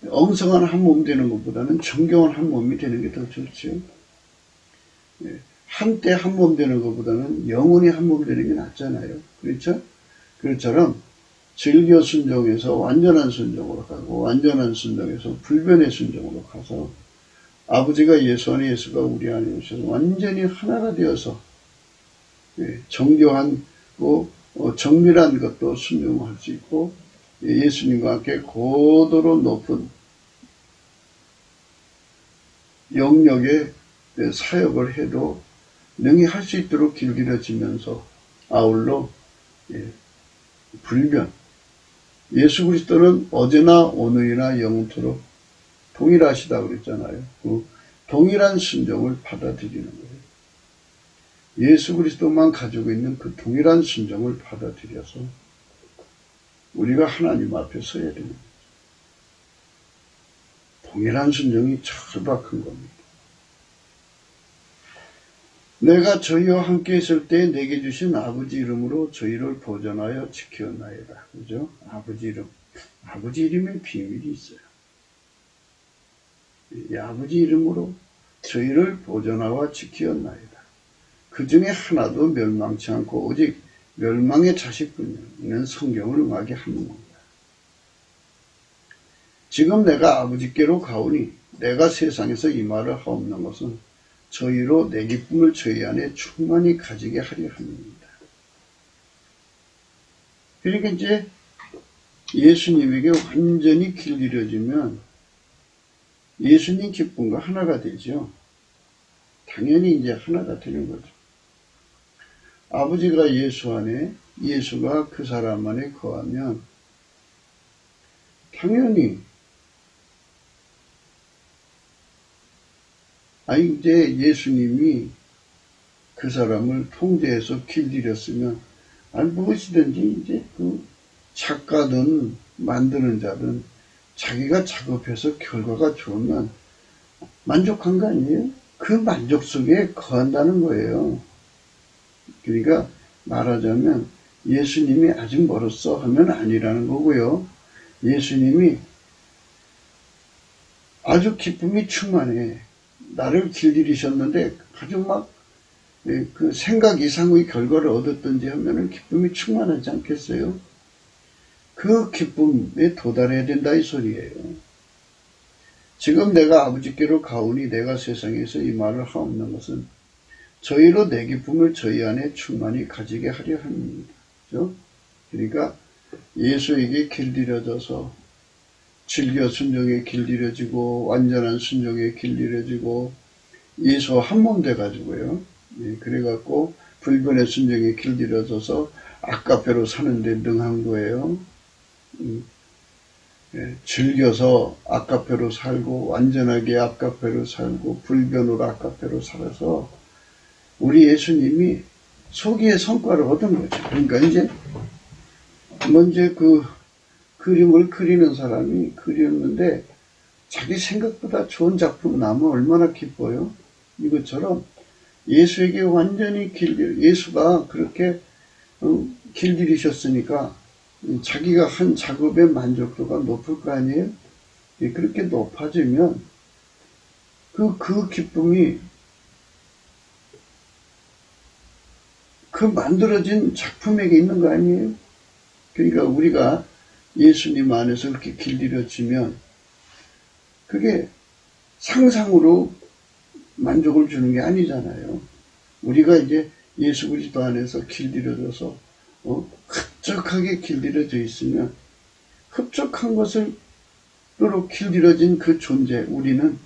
엉성한 한 몸 되는 것보다는 정교한 한 몸이 되는 게 더 좋죠. 한때 한 몸 되는 것보다는 영원히 한 몸 되는 게 낫잖아요. 그렇죠? 그것처럼 즐겨 순종해서 완전한 순종으로 가고 완전한 순종에서 불변의 순종으로 가서 아버지가 예수 안에 예수가 우리 안에 오셔서 완전히 하나가 되어서 정교한 정밀한 것도 순종할 수 있고 예수님과 함께 고도로 높은 영역의 사역을 해도 능히 할 수 있도록 길들여지면서 아울러 불변, 예수 그리스도는 어제나 오늘이나 영원토록 동일하시다고 그랬잖아요. 그 동일한 순종을 받아들이는 거예요. 예수 그리스도만 가지고 있는 그 동일한 순종을 받아들여서 우리가 하나님 앞에 서야 되는 거예요. 동일한 순종이 절박한 겁니다. 내가 저희와 함께 있을 때 내게 주신 아버지 이름으로 저희를 보존하여 지켰나이다. 그죠? 아버지 이름. 아버지 이름에 비밀이 있어요. 이 아버지 이름으로 저희를 보존하여 지켰나이다. 그 중에 하나도 멸망치 않고 오직 멸망의 자식뿐이는 성경을 응하게 하는 겁니다. 지금 내가 아버지께로 가오니 내가 세상에서 이 말을 하옵는 것은 저희로 내 기쁨을 저희 안에 충만히 가지게 하려 함입니다. 그러니까 이제 예수님에게 완전히 길들여지면 예수님 기쁨과 하나가 되죠. 당연히 이제 하나가 되는 거죠. 아버지가 예수 안에, 예수가 그 사람 안에 거하면 당연히 이제 예수님이 그 사람을 통제해서 길들였으면 무엇이든지 이제 그 작가든 만드는 자든 자기가 작업해서 결과가 좋으면 만족한 거 아니에요? 그 만족 속에 거한다는 거예요. 그러니까 말하자면 예수님이 아직 멀었어 하면 아니라는 거고요. 예수님이 아주 기쁨이 충만해. 나를 길들이셨는데 아주 막 그 생각 이상의 결과를 얻었든지 하면은 기쁨이 충만하지 않겠어요? 그 기쁨에 도달해야 된다 이 소리예요. 지금 내가 아버지께로 가오니 내가 세상에서 이 말을 하옵는 것은 저희로 내 기쁨을 저희 안에 충만히 가지게 하려 합니다. 그렇죠? 그러니까 예수에게 길들여져서 즐겨 순종에 길들여지고 완전한 순종에 길들여지고 예수와 한 몸 돼가지고요. 그래갖고 불변의 순종에 길들여져서 아까페로 사는데 능한 거예요. 즐겨서 아까페로 살고 완전하게 아까페로 살고 불변으로 아까페로 살아서 우리 예수님이 소기의 성과를 얻은 거죠. 그러니까 이제 먼저 그 그림을 그리는 사람이 그렸는데 자기 생각보다 좋은 작품 나면 얼마나 기뻐요. 이것처럼 예수에게 완전히 예수가 그렇게 길들이셨으니까 자기가 한 작업의 만족도가 높을 거 아니에요. 그렇게 높아지면 그 기쁨이 그 만들어진 작품에게 있는 거 아니에요. 그러니까 우리가 예수님 안에서 그렇게 길들여지면 그게 상상으로 만족을 주는 게 아니잖아요. 우리가 이제 예수 그리스도 안에서 길들여져서 흡족하게 길들여져 있으면 흡족한 것으로 길들여진 그 존재, 우리는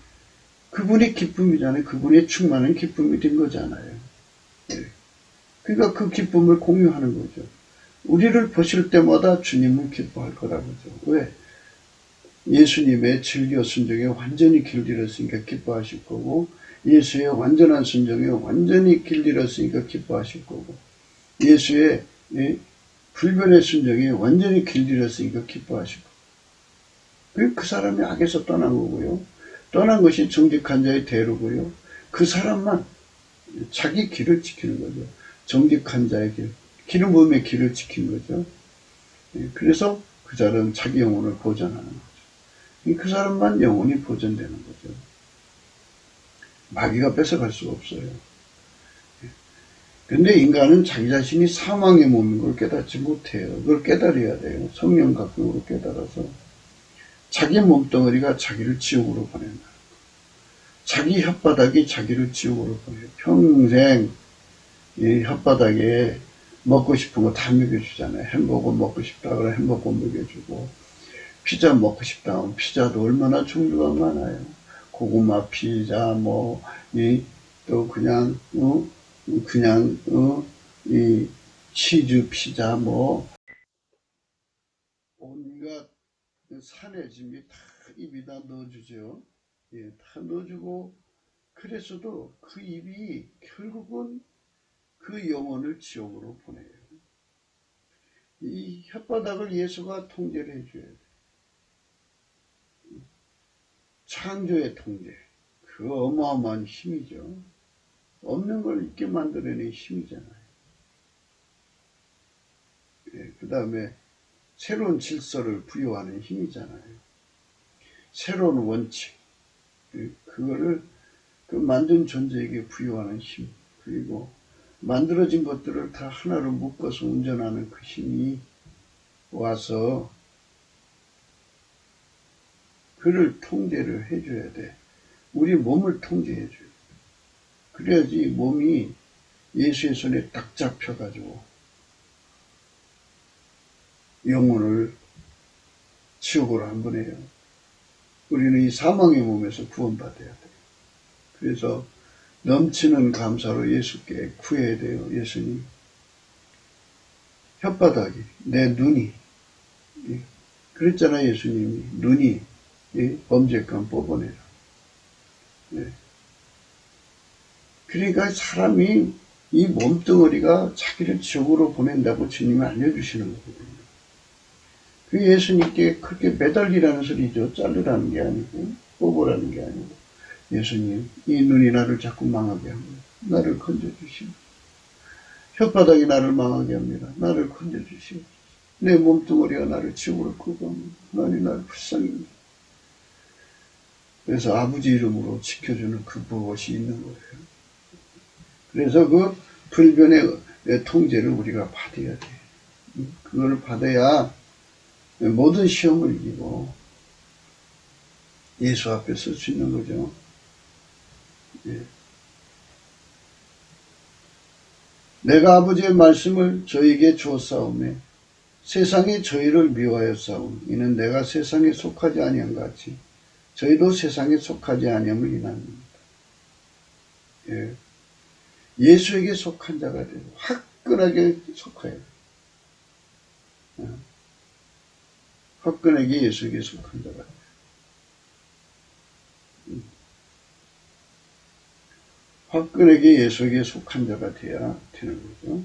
그분의 기쁨이잖아요. 그분의 충만한 기쁨이 된 거잖아요. 네. 그러니까 그 기쁨을 공유하는 거죠. 우리를 보실 때마다 주님은 기뻐할 거라고죠. 왜? 예수님의 즐겨 순종에 완전히 길들였으니까 기뻐하실 거고, 예수의 완전한 순종에 완전히 길들였으니까 기뻐하실 거고, 예수의 불변의 순종에 완전히 길들였으니까 기뻐하실 거고. 그 사람이 악에서 떠난 거고요. 떠난 것이 정직한 자의 대로고요. 그 사람만 자기 길을 지키는 거죠. 정직한 자의 길, 기름 부음의 길을 지키는 거죠. 그래서 그 사람은 자기 영혼을 보존하는 거죠. 그 사람만 영혼이 보존되는 거죠. 마귀가 뺏어갈 수가 없어요. 근데 인간은 자기 자신이 사망의 몸인 걸 깨닫지 못해요. 그걸 깨달아야 돼요. 성령 각성으로 깨달아서 자기 몸뚱어리가 자기를 지옥으로 보낸다. 자기 혓바닥이 자기를 지옥으로 보내요. 평생 이 혓바닥에 먹고 싶은 거 다 먹여주잖아요. 햄버거 먹고 싶다 그러면 햄버거 먹여주고, 피자 먹고 싶다 하면 피자도 얼마나 종류가 많아요. 고구마 피자, 또 그냥, 이 치즈 피자, 온갖 산의 진미 다 입에다 넣어주죠. 예, 다 넣어주고, 그래서도 그 입이 결국은 그 영혼을 지옥으로 보내요. 이 혓바닥을 예수가 통제를 해줘야 돼. 창조의 통제. 그 어마어마한 힘이죠. 없는 걸 있게 만들어내는 힘이잖아요. 예, 그 다음에 새로운 질서를 부여하는 힘이잖아요. 새로운 원칙. 그거를 그 만든 존재에게 부여하는 힘. 그리고 만들어진 것들을 다 하나로 묶어서 운전하는 그 힘이 와서 그를 통제를 해줘야 돼. 우리 몸을 통제해줘요. 그래야지 몸이 예수의 손에 딱 잡혀가지고 영혼을 지옥으로 안 보내요. 우리는 이 사망의 몸에서 구원받아야 돼요. 그래서 넘치는 감사로 예수께 구해야 돼요. 예수님, 혓바닥이, 내 눈이, 그랬잖아요. 예수님이 눈이 범죄감 뽑아내라. 그러니까 사람이 이 몸뚱어리가 자기를 지옥으로 보낸다고 주님이 알려주시는 거거든요. 그 예수님께 그렇게 매달리라는 소리죠. 자르라는 게 아니고 뽑으라는 게 아니고, 예수님, 이 눈이 나를 자꾸 망하게 합니다. 나를 건져주시오. 혓바닥이 나를 망하게 합니다. 나를 건져주시오. 내 몸뚱어리가 나를 지옥으로 끌고 갑니다. 하나님 나를 불쌍히 합니다. 그래서 아버지 이름으로 지켜주는 그 무엇이 있는 거예요. 그래서 그 불변의 통제를 우리가 받아야 돼. 그걸 받아야 모든 시험을 이기고 예수 앞에 설 수 있는 거죠. 예. 내가 아버지의 말씀을 저에게 주었사오매 세상이 저희를 미워하였사오니 이는 내가 세상에 속하지 아니한 같이 저희도 세상에 속하지 아니함을 인합니다. 예. 예수에게 속한 자가 되고 화끈하게 속해야 돼요. 화끈하게 예수에게 속한 자가 돼요. 화끈하게 예수에게 속한 자가 돼야 되는 거죠.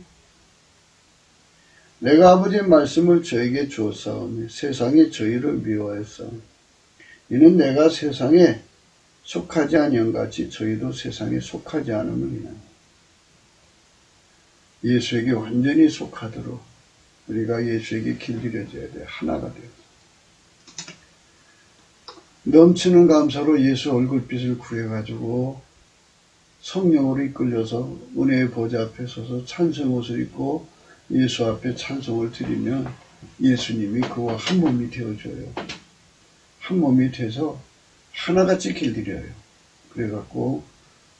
내가 아버지의 말씀을 저에게 주었사오니 세상이 저희를 미워하였사오니 이는 내가 세상에 속하지 아니한 같이 저희도 세상에 속하지 않음을 인합니다. 예수에게 완전히 속하도록 우리가 예수에게 길들여져야 돼. 하나가 돼요. 넘치는 감사로 예수 얼굴빛을 구해가지고 성령으로 이끌려서 은혜의 보좌 앞에 서서 찬송 옷을 입고 예수 앞에 찬송을 드리면 예수님이 그와 한 몸이 되어줘요. 한 몸이 돼서 하나같이 길들여요. 그래갖고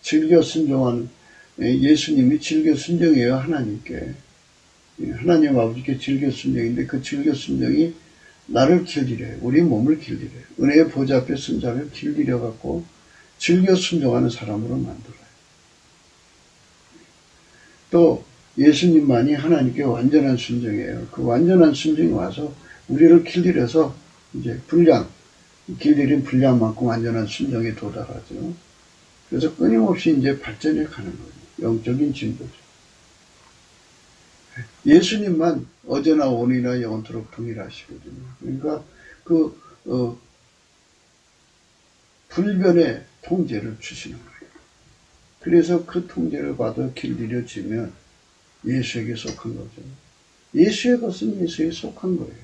즐겨 순종한 예수님이 즐겨 순종해요, 하나님께. 하나님 아버지께 즐겨 순종인데 그 즐겨 순종이 나를 길들여요. 우리 몸을 길들여요. 은혜의 보좌 앞에 선 자를 길들여갖고 즐겨 순종하는 사람으로 만들어요. 또 예수님만이 하나님께 완전한 순종이에요. 그 완전한 순종이 와서 우리를 길들여서 이제 길들인 분량만큼 완전한 순종에 도달하죠. 그래서 끊임없이 이제 발전해 가는 거예요. 영적인 진보죠. 예수님만 어제나 오늘이나 영원토록 동일하시거든요. 그러니까 불변의 통제를 주시는 거예요. 그래서 그 통제를 받아 길들여지면 예수에게 속한 거죠. 예수의 것은 예수에 속한 거예요.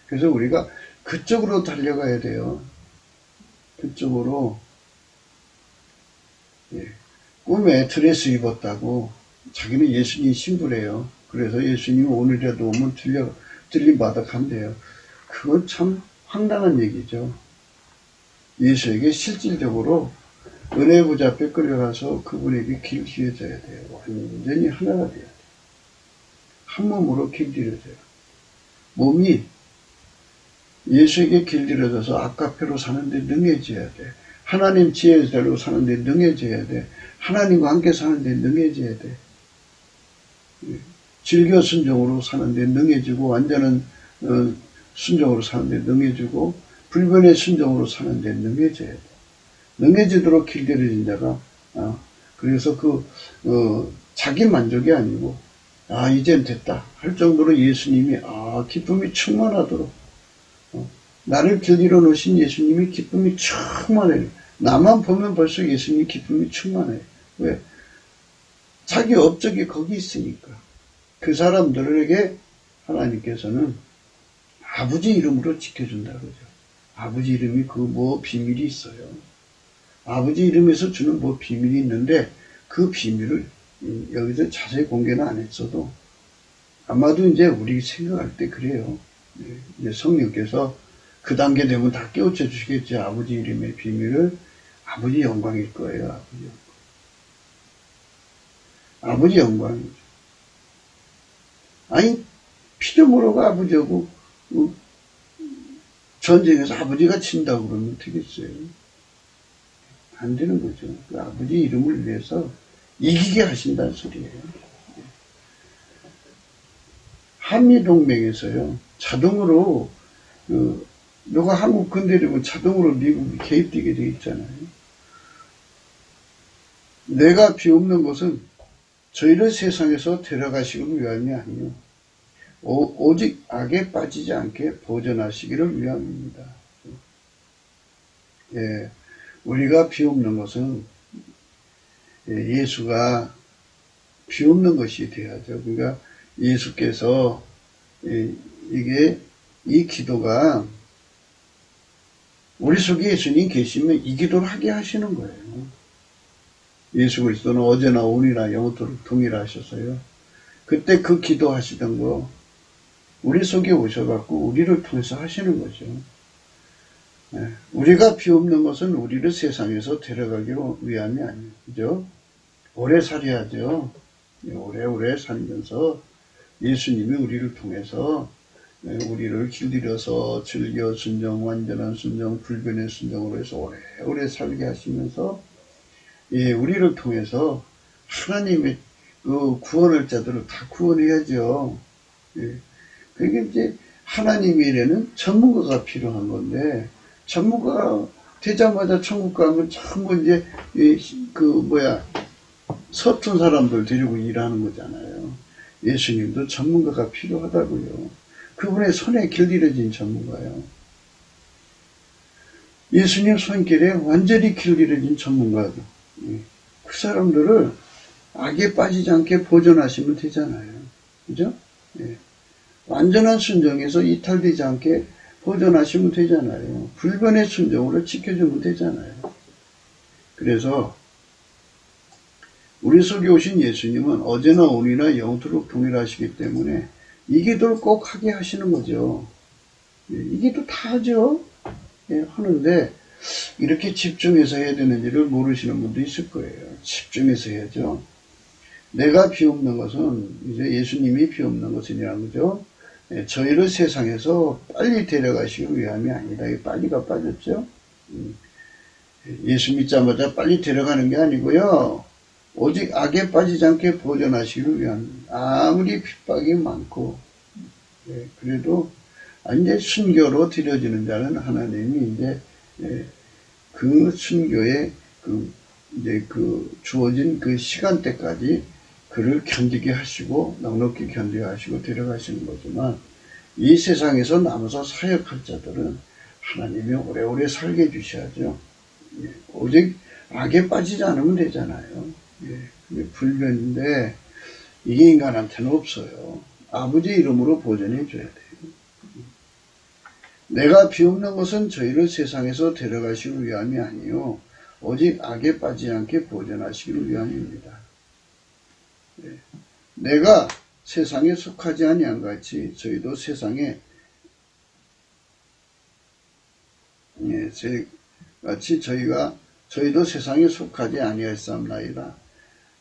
그래서 우리가 그쪽으로 달려가야 돼요. 그쪽으로. 꿈에 드레스 입었다고 자기는 예수님 신부래요. 그래서 예수님이 오늘이라도 오면 들림받아 간대요. 그건 참 황당한 얘기죠. 예수에게 실질적으로 은혜의 보좌 앞에 끌려가서 그분에게 길들여져야 돼요. 완전히 하나가 돼야 돼요. 한 몸으로 길들여져요. 몸이 예수에게 길들여져서 아까페로 사는데 능해져야 돼. 하나님 지혜대로 사는데 능해져야 돼. 하나님과 함께 사는데 능해져야 돼. 즐겨 순종으로 사는데 능해지고 완전한 순종으로 사는데 능해지고 불변의 순종으로 사는데 능해져야 돼. 능해지도록 길들여진 자가 그래서 자기 만족이 아니고 이젠 됐다 할 정도로 예수님이 기쁨이 충만하도록 나를 길들여 놓으신 예수님이 기쁨이 충만해요. 나만 보면 벌써 예수님이 기쁨이 충만해요. 왜? 자기 업적이 거기 있으니까. 그 사람들에게 하나님께서는 아버지 이름으로 지켜준다 그러죠. 아버지 이름이 비밀이 있어요. 아버지 이름에서 주는 비밀이 있는데 그 비밀을 여기서 자세히 공개는 안 했어도 아마도 이제 우리 생각할 때 그래요. 이제 성령께서 그 단계 되면 다 깨우쳐 주시겠지. 아버지 이름의 비밀을. 아버지 영광일 거예요. 아버지 영광. 아버지 영광이죠. 피도 모르고 아버지하고 전쟁에서 아버지가 친다고 그러면 되겠어요. 안 되는 거죠. 그 아버지 이름을 위해서 이기게 하신다는 소리예요. 한미동맹에서요, 자동으로, 누가 한국 건드리면 자동으로 미국이 개입되게 돼 있잖아요. 내가 비옵는 것은 저희를 세상에서 데려가시기 위함이 아니요. 오직 악에 빠지지 않게 보존하시기를 위함입니다. 우리가 비옵는 것은 예수가 비옵는 것이 돼야죠. 그러니까 예수께서 이 기도가 우리 속에 예수님 계시면 이 기도를 하게 하시는 거예요. 예수 그리스도는 어제나 오늘이나 영원토록 동일하셔서요. 그때 그 기도하시던 거 우리 속에 오셔갖고 우리를 통해서 하시는 거죠. 우리가 비옵는 것은 우리를 세상에서 데려가기로 위함이 아니에요. 그죠? 오래 살아야죠. 오래오래 살면서 예수님이 우리를 통해서 우리를 길들여서 즐겨 순종, 완전한 순종, 불변의 순종으로 해서 오래오래 살게 하시면서 우리를 통해서 하나님의 그 구원할 자들을 다 구원해야죠. 그게 이제 하나님의 일에는 전문가가 필요한 건데 전문가가 되자마자 천국 가면 전부 이제 서툰 사람들 데리고 일하는 거잖아요. 예수님도 전문가가 필요하다고요. 그분의 손에 길들여진 전문가요. 예수님 손길에 완전히 길들여진 전문가도 그 사람들을 악에 빠지지 않게 보존하시면 되잖아요. 그죠? 완전한 순종에서 이탈되지 않게 보존하시면 되잖아요. 불변의 순종으로 지켜주면 되잖아요. 그래서 우리 속에 오신 예수님은 어제나 오늘이나 영원토록 동일하시기 때문에 이 기도를 꼭 하게 하시는 거죠. 이 기도 다 하죠. 하는데 이렇게 집중해서 해야 되는지를 모르시는 분도 있을 거예요. 집중해서 해야죠. 내가 비옵는 것은 이제 예수님이 비옵는 것이라는 거죠. 저희를 세상에서 빨리 데려가시기 위함이 아니다. 이 빨리가 빠졌죠. 예수 믿자마자 빨리 데려가는 게 아니고요. 오직 악에 빠지지 않게 보존하시기 위한, 아무리 핍박이 많고 그래도 이제 순교로 드려지는 자는 하나님이 이제 그 순교에 이제 주어진 그 시간대까지 그를 견디게 하시고 넉넉히 견디게 하시고 데려가시는 거지만, 이 세상에서 남아서 사역할 자들은 하나님이 오래오래 살게 해주셔야죠. 오직 악에 빠지지 않으면 되잖아요. 그게 불변인데 이게 인간한테는 없어요. 아버지 이름으로 보존해 줘야 돼요. 내가 비옵는 것은 저희를 세상에서 데려가시기 위함이 아니요 오직 악에 빠지지 않게 보존하시기 위함입니다. 내가 세상에 속하지 아니한 같이 저희도 세상에 저희도 세상에 속하지 아니하였사옵나이다.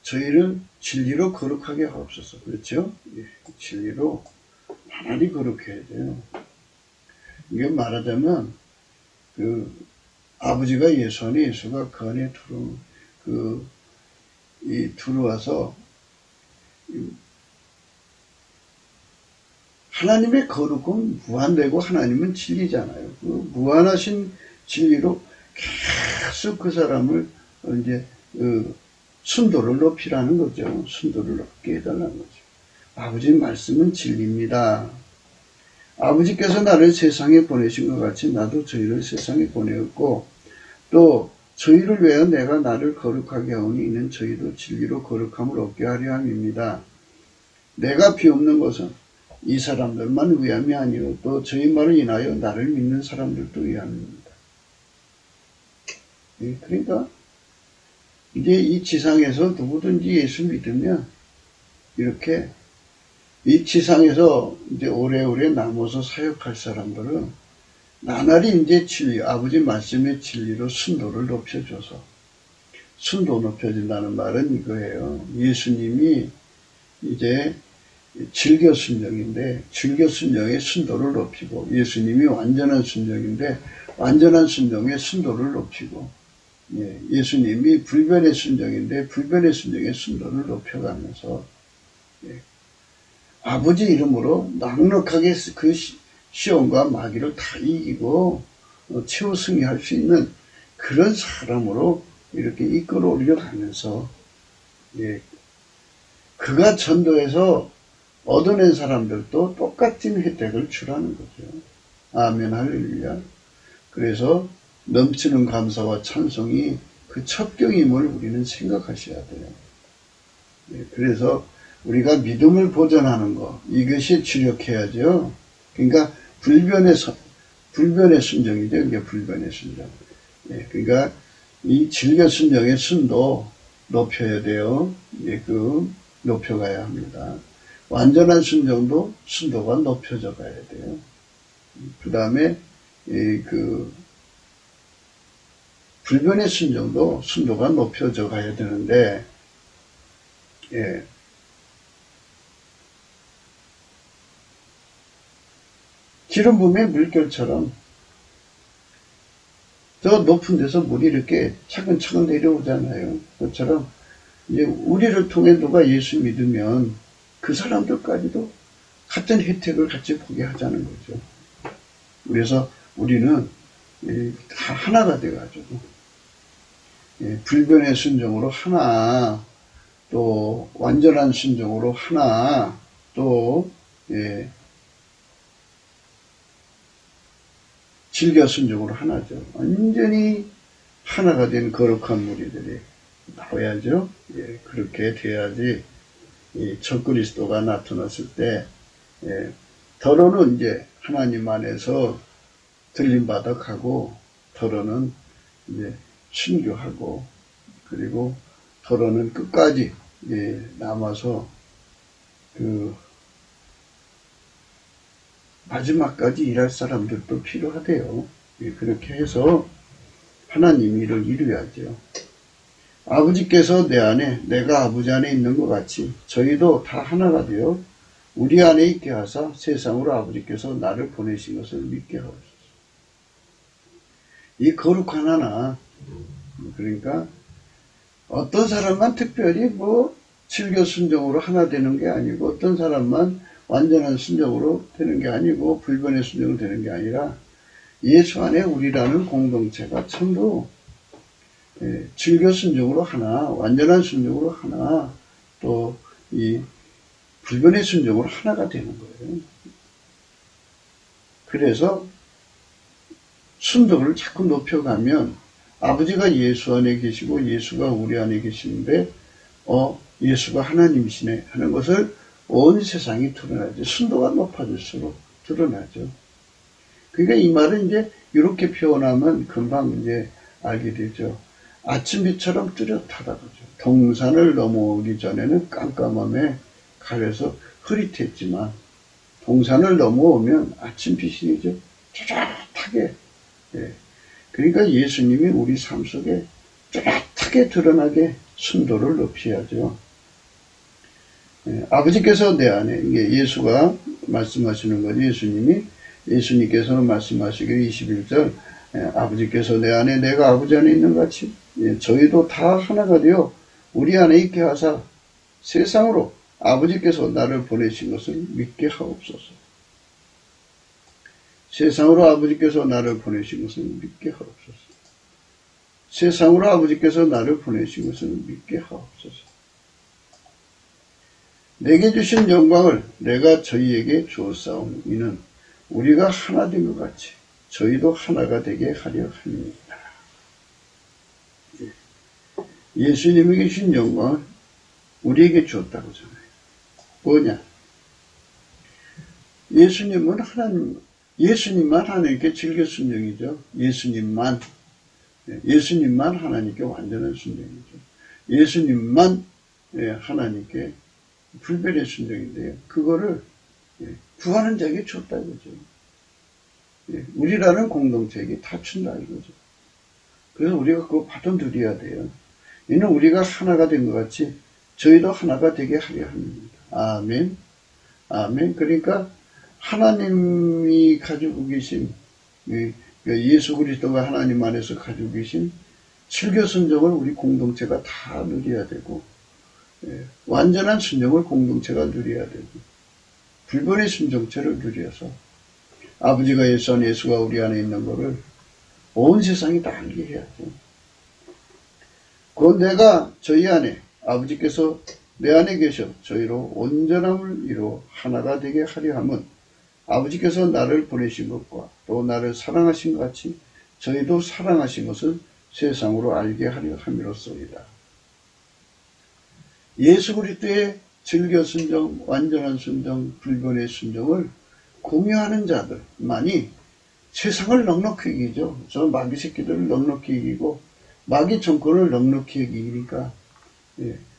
저희는 진리로 거룩하게 하옵소서. 그렇죠? 진리로 하나님 거룩해야 돼요. 이게 말하자면 아버지가 예수 안에, 예수가 그 안에 들어와서 하나님의 거룩은 무한되고 하나님은 진리잖아요. 그 무한하신 진리로 계속 그 사람을 이제 순도를 높이라는 거죠. 순도를 높게 해달라는 거죠. 아버지 말씀은 진리입니다. 아버지께서 나를 세상에 보내신 것 같이 나도 저희를 세상에 보내었고, 또 저희를 위하여 내가 나를 거룩하게 하오니 이는 저희도 진리로 거룩함을 얻게 하려 함입니다. 내가 비옵는 것은 이 사람들만 위함이 아니요 또 저희 말을 인하여 나를 믿는 사람들도 위함입니다. 그러니까 이제 이 지상에서 누구든지 예수 믿으면 이렇게 이 지상에서 이제 오래오래 남아서 사역할 사람들은 나날이 이제 진리, 아버지 말씀의 진리로 순도를 높여줘서, 순도 높여진다는 말은 이거예요. 예수님이 이제 즐겨 순종인데 즐겨 순종의 순도를 높이고, 예수님이 완전한 순종인데 완전한 순종의 순도를 높이고, 예수님이 불변의 순종인데 불변의 순종의 순도를 높여가면서 아버지 이름으로 넉넉하게 그 시험과 마귀를 다 이기고 최후 승리할 수 있는 그런 사람으로 이렇게 이끌어 올려가면서 그가 전도해서 얻어낸 사람들도 똑같은 혜택을 주라는 거죠. 아멘 할렐루야. 그래서 넘치는 감사와 찬송이 그 첩경임을 우리는 생각하셔야 돼요. 그래서 우리가 믿음을 보존하는 것, 이것이 주력해야죠. 그러니까 불변의 순종이죠. 이게 불변의 순종. 그러니까 이 즐겨 순종의 순도 높여야 돼요. 높여가야 합니다. 완전한 순종도 순도가 높여져 가야 돼요. 그 다음에 불변의 순종도 순도가 높여져 가야 되는데, 기름 부음의 물결처럼 저 높은 데서 물이 이렇게 차근차근 내려오잖아요. 그것처럼 이제 우리를 통해 누가 예수 믿으면 그 사람들까지도 같은 혜택을 같이 보게 하자는 거죠. 그래서 우리는 다 하나가 돼가지고 불변의 순종으로 하나, 또 완전한 순종으로 하나, 또 즐겨 순종으로 하나죠. 완전히 하나가 된 거룩한 무리들이 나와야죠. 그렇게 돼야지 적그리스도가 나타났을 때 더러는 이제 하나님 안에서 들림받아 가고, 더러는 이제 순교하고, 그리고 더러는 끝까지 남아서 마지막까지 일할 사람들도 필요하대요. 그렇게 해서 하나님 일을 이루어야죠. 아버지께서 내 안에, 내가 아버지 안에 있는 것 같이 저희도 다 하나가 되어 우리 안에 있게 하사 세상으로 아버지께서 나를 보내신 것을 믿게 하옵소서. 이 거룩한 하나, 그러니까 어떤 사람만 특별히 즐겨 순종으로 하나 되는 게 아니고, 어떤 사람만 완전한 순종으로 되는 게 아니고, 불변의 순종으로 되는 게 아니라, 예수 안에 우리라는 공동체가 전부 즐겨 순종으로 하나, 완전한 순종으로 하나, 또 이 불변의 순종으로 하나가 되는 거예요. 그래서 순종을 자꾸 높여가면 아버지가 예수 안에 계시고 예수가 우리 안에 계시는데 예수가 하나님이시네 하는 것을 온 세상이 드러나죠. 순도가 높아질수록 드러나죠. 그러니까 이 말은 이제 이렇게 표현하면 금방 이제 알게 되죠. 아침빛처럼 뚜렷하다 그러죠. 동산을 넘어오기 전에는 깜깜함에 가려서 흐릿했지만 동산을 넘어오면 아침빛이 이제 뚜렷하게, 그러니까 예수님이 우리 삶 속에 뚜렷하게 드러나게 순도를 높여야죠. 아버지께서 내 안에, 이게 예수가 말씀하시는 거죠. 예수님께서는 말씀하시기를 21절, 아버지께서 내 안에 내가 아버지 안에 있는 같이 저희도 다 하나가 되어 우리 안에 있게 하사 세상으로 아버지께서 나를 보내신 것을 믿게 하옵소서. 세상으로 아버지께서 나를 보내신 것을 믿게 하옵소서. 세상으로 아버지께서 나를 보내신 것을 믿게 하옵소서. 내게 주신 영광을 내가 저희에게 주었사오니 이는 우리가 하나 된 것 같이 저희도 하나가 되게 하려 합니다. 예수님에게 주신 영광을 우리에게 주었다고 하잖아요. 뭐냐? 예수님만 하나님께 즐겨 순종이죠. 예수님만 하나님께 완전한 순종이죠. 예수님만 하나님께 불변의 순종인데요. 그거를 구하는 자에게 줬다 이거죠. 우리라는 공동체에게 다 준다 이거죠. 그래서 우리가 그거 받아들여야 돼요. 이는 우리가 하나가 된 것 같이 저희도 하나가 되게 하려 합니다. 아멘. 아멘. 그러니까 하나님이 가지고 계신, 예수 그리스도가 하나님 안에서 가지고 계신 즐겨 순종을 우리 공동체가 다 누려야 되고, 완전한 순종을 공동체가 누려야 되고, 불변의 순종체를 누려서 아버지가 예수 안에, 예수가 우리 안에 있는 것을 온 세상이 다 알게 해야죠. 그 내가 저희 안에, 아버지께서 내 안에 계셔 저희로 온전함을 이루어 하나가 되게 하려 함은 아버지께서 나를 보내신 것과 또 나를 사랑하신 것 같이 저희도 사랑하신 것을 세상으로 알게 하려 함이로소이다. 예수 그리스도의 즐겨 순종, 완전한 순종, 불변의 순종을 공유하는 자들만이 세상을 넉넉히 이기죠. 저 마귀 새끼들을 넉넉히 이기고 마귀 정권을 넉넉히 이기니까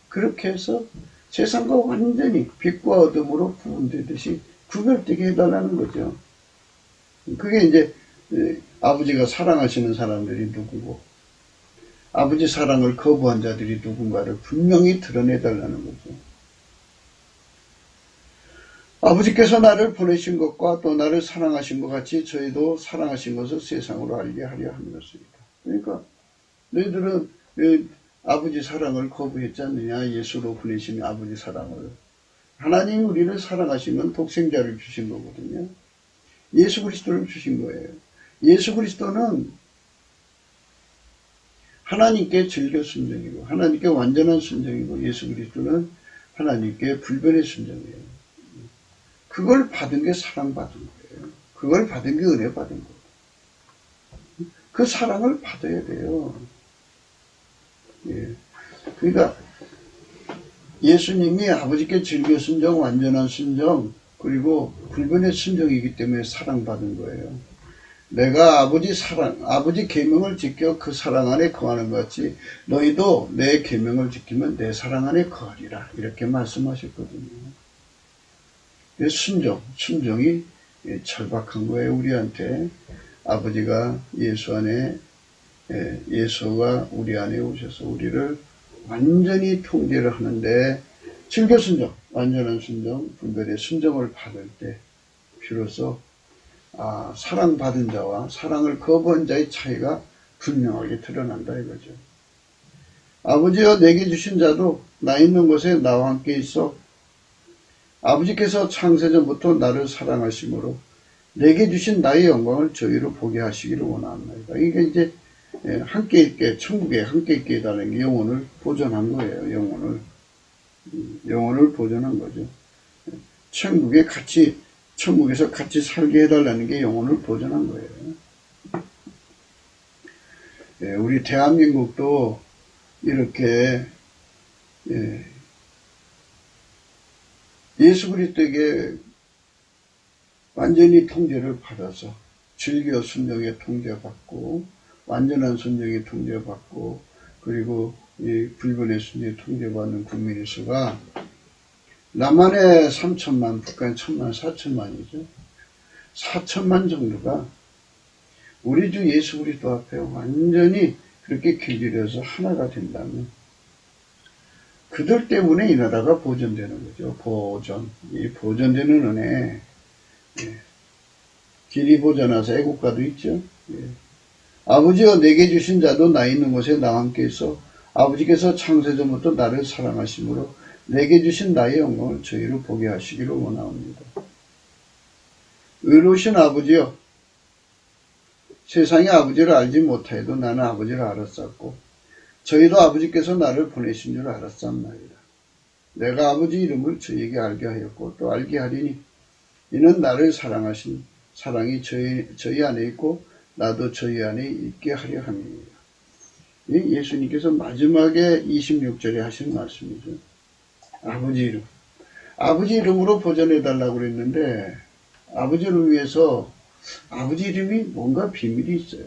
그렇게 해서 세상과 완전히 빛과 어둠으로 구분되듯이 구별되게 해달라는 거죠. 그게 이제 아버지가 사랑하시는 사람들이 누구고 아버지 사랑을 거부한 자들이 누군가를 분명히 드러내달라는 거죠. 아버지께서 나를 보내신 것과 또 나를 사랑하신 것 같이 저희도 사랑하신 것을 세상으로 알게 하려 함이었습니다. 그러니까 너희들은 왜 아버지 사랑을 거부했지 않느냐. 예수로 보내신 아버지 사랑을. 하나님 우리를 사랑하시면 독생자를 주신 거거든요. 예수 그리스도를 주신 거예요. 예수 그리스도는 하나님께 즐겨 순종이고 하나님께 완전한 순종이고 예수 그리스도는 하나님께 불변의 순종이에요. 그걸 받은 게 사랑받은 거예요. 그걸 받은 게 은혜 받은 거예요. 그 사랑을 받아야 돼요. 그러니까 예수님이 아버지께 즐겨 순종, 완전한 순종, 그리고 불변의 순종이기 때문에 사랑받은 거예요. 내가 아버지 계명을 지켜 그 사랑 안에 거하는 것 같이 너희도 내 계명을 지키면 내 사랑 안에 거하리라. 이렇게 말씀하셨거든요. 순종이 절박한 거예요. 우리한테 아버지가 예수 안에 예수가 우리 안에 오셔서 우리를 완전히 통제를 하는데 즐겨 순종, 완전한 순종, 분별의 순종을 받을 때 비로소 사랑받은 자와 사랑을 거부한 자의 차이가 분명하게 드러난다 이거죠. 아버지가 내게 주신 자도 나 있는 곳에 나와 함께 있어 아버지께서 창세전부터 나를 사랑하심으로 내게 주신 나의 영광을 저희로 보게 하시기를 원합니다. 이게 이제 함께 있게, 천국에 함께 있게 해달라는 게 영혼을 보존한 거예요. 영혼을 보존한 거죠. 천국에서 같이 살게 해달라는 게 영혼을 보존한 거예요. 우리 대한민국도 이렇게 예수 그리스도에게 완전히 통제를 받아서 즐겨 순종에 통제받고 완전한 순종에 통제받고 그리고 이 불변의 순종에 통제받는 국민의 수가 남한에 3천만, 북한에 1천만, 4천만이죠. 4천만 정도가 우리 주 예수 그리스도 앞에 완전히 그렇게 길들여서 하나가 된다면 그들 때문에 이 나라가 보존되는 거죠. 이 보존되는 은혜. 길이 보존하사 애국가도 있죠. 아버지가 내게 주신 자도 나 있는 곳에 나와 함께 있어 아버지께서 창세전부터 나를 사랑하심으로 내게 주신 나의 영광을 저희로 보게 하시기를 원합니다. 의로우신 아버지여, 세상이 아버지를 알지 못하여도 나는 아버지를 알았었고 저희도 아버지께서 나를 보내신 줄 알았사옵나이다. 내가 아버지 이름을 저희에게 알게 하였고 또 알게 하리니 이는 나를 사랑하신 사랑이 저희 안에 있고 나도 저희 안에 있게 하려 함입니다. 예수님께서 마지막에 26절에 하신 말씀이죠. 아버지 이름. 아버지 이름으로 보존해달라고 그랬는데 아버지를 위해서 아버지 이름이 뭔가 비밀이 있어요.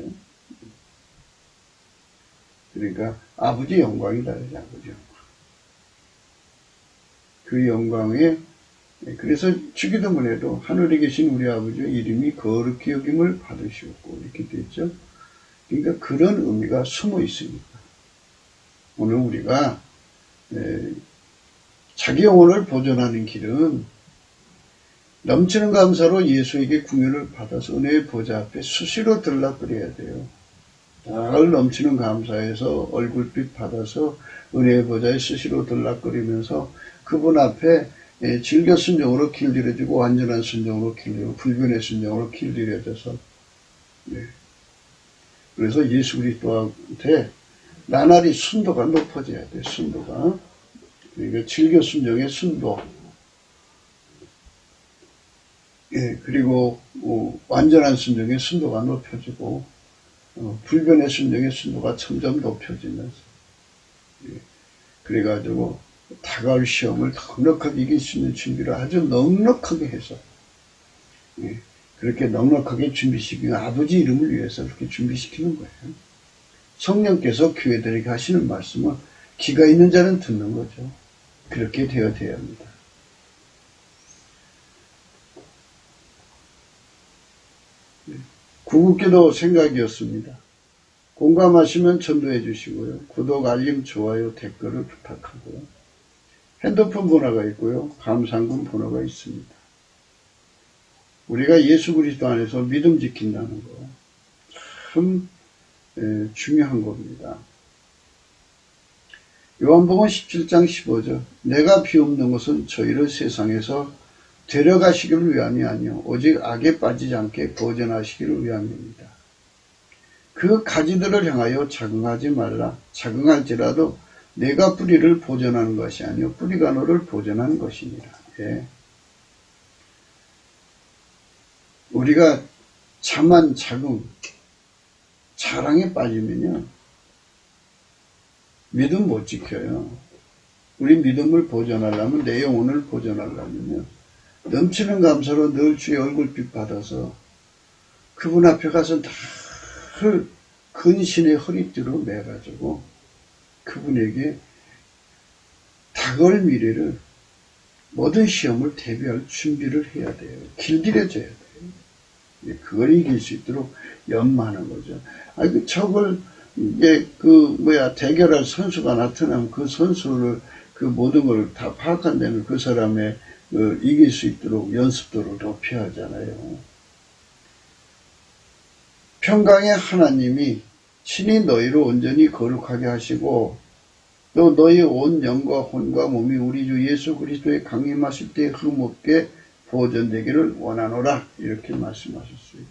그러니까 아버지 영광이다. 아버지 영광. 그 영광에 그래서 주기도문에도 하늘에 계신 우리 아버지의 이름이 거룩히 여김을 받으시옵고 이렇게 되죠. 그러니까 그런 의미가 숨어 있습니다. 오늘 우리가 자기 영혼을 보존하는 길은 넘치는 감사로 예수에게 궁유를 받아서 은혜의 보좌 앞에 수시로 들락거려야 돼요. 늘 넘치는 감사에서 얼굴빛 받아서 은혜의 보좌에 수시로 들락거리면서 그분 앞에 즐겨 순종으로 길들여지고 완전한 순종으로 길들여지고 불변의 순종으로 길들여져서 그래서 예수 그리스도한테 나날이 순도가 높아져야 돼. 순도가. 그러니까 즐겨 순종의 순도. 그리고 완전한 순종의 순도가 높여지고 불변의 순종의 순도가 점점 높여지면서 그래가지고 다가올 시험을 넉넉하게 이길 수 있는 준비를 아주 넉넉하게 해서 그렇게 넉넉하게 준비시키는 아버지 이름을 위해서 그렇게 준비시키는 거예요. 성령께서 교회들에게 하시는 말씀은 귀가 있는 자는 듣는 거죠. 그렇게 되어야 합니다. 구국기도 생각이었습니다. 공감하시면 전도해 주시고요. 구독, 알림, 좋아요, 댓글을 부탁하고요. 핸드폰 번호가 있고요. 감상금 번호가 있습니다. 우리가 예수 그리스도 안에서 믿음 지킨다는 거 참 중요한 겁니다. 요한복음 17장 15절 내가 비옵는 것은 저희를 세상에서 데려가시기를 위함이 아니요 오직 악에 빠지지 않게 보존하시기를 위함입니다. 그 가지들을 향하여 자긍하지 말라. 자긍할지라도 내가 뿌리를 보존하는 것이 아니요 뿌리가 너를 보존하는 것이니라. 우리가 자만 자긍, 자랑에 빠지면요 믿음 못 지켜요. 우리 믿음을 보존하려면 내 영혼을 보존하려면요 넘치는 감사로 늘 주의 얼굴빛 받아서 그분 앞에 가서 늘 근신의 허리띠로 매가지고 그분에게 다가올 미래를 모든 시험을 대비할 준비를 해야 돼요. 길들여져야 돼요. 그걸 이길 수 있도록 연마하는 거죠. 그 적을 이제 대결할 선수가 나타나면 그 선수를 그 모든 걸 다 파악한 데는 그 사람의 이길 수 있도록 연습도를 높여야 하잖아요. 평강의 하나님이 친히 너희를 온전히 거룩하게 하시고 또 너희 온 영과 혼과 몸이 우리 주 예수 그리스도의 강림하실 때 흠없게 보존되기를 원하노라 이렇게 말씀하셨어요.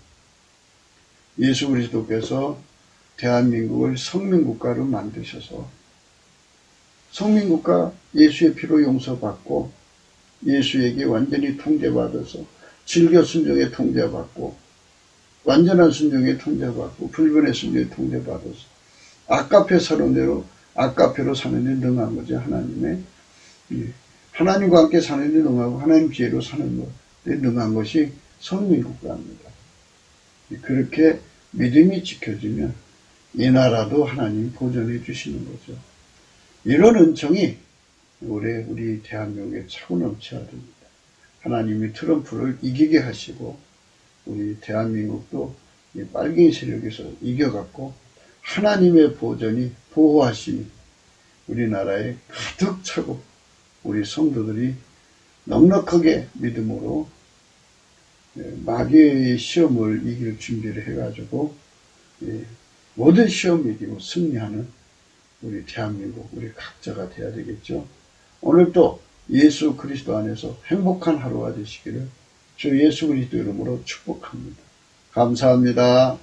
예수 그리스도께서 대한민국을 성민국가로 만드셔서 성민국가 예수의 피로 용서받고 예수에게 완전히 통제받아서 즐겨 순종에 통제받고 완전한 순종에 통제받고 불변의 순종에 통제받아서 아까페 사는 대로 아까페로 사는 데 능한 거죠. 하나님과 함께 사는 데 능하고 하나님 지혜로 사는 데 능한 것이 성민국가입니다. 그렇게 믿음이 지켜지면 이 나라도 하나님이 보존해 주시는 거죠. 이런 은총이 우리 대한민국에 차고 넘쳐야 됩니다. 하나님이 트럼프를 이기게 하시고 우리 대한민국도 빨갱이 세력에서 이겨갖고 하나님의 보존이 보호하심이 우리나라에 가득 차고 우리 성도들이 넉넉하게 믿음으로 마귀의 시험을 이길 준비를 해가지고 모든 시험 이기고 승리하는 우리 대한민국 우리 각자가 돼야 되겠죠. 오늘도 예수 그리스도 안에서 행복한 하루가 되시기를 주 예수 그리스도 이름으로 축복합니다. 감사합니다.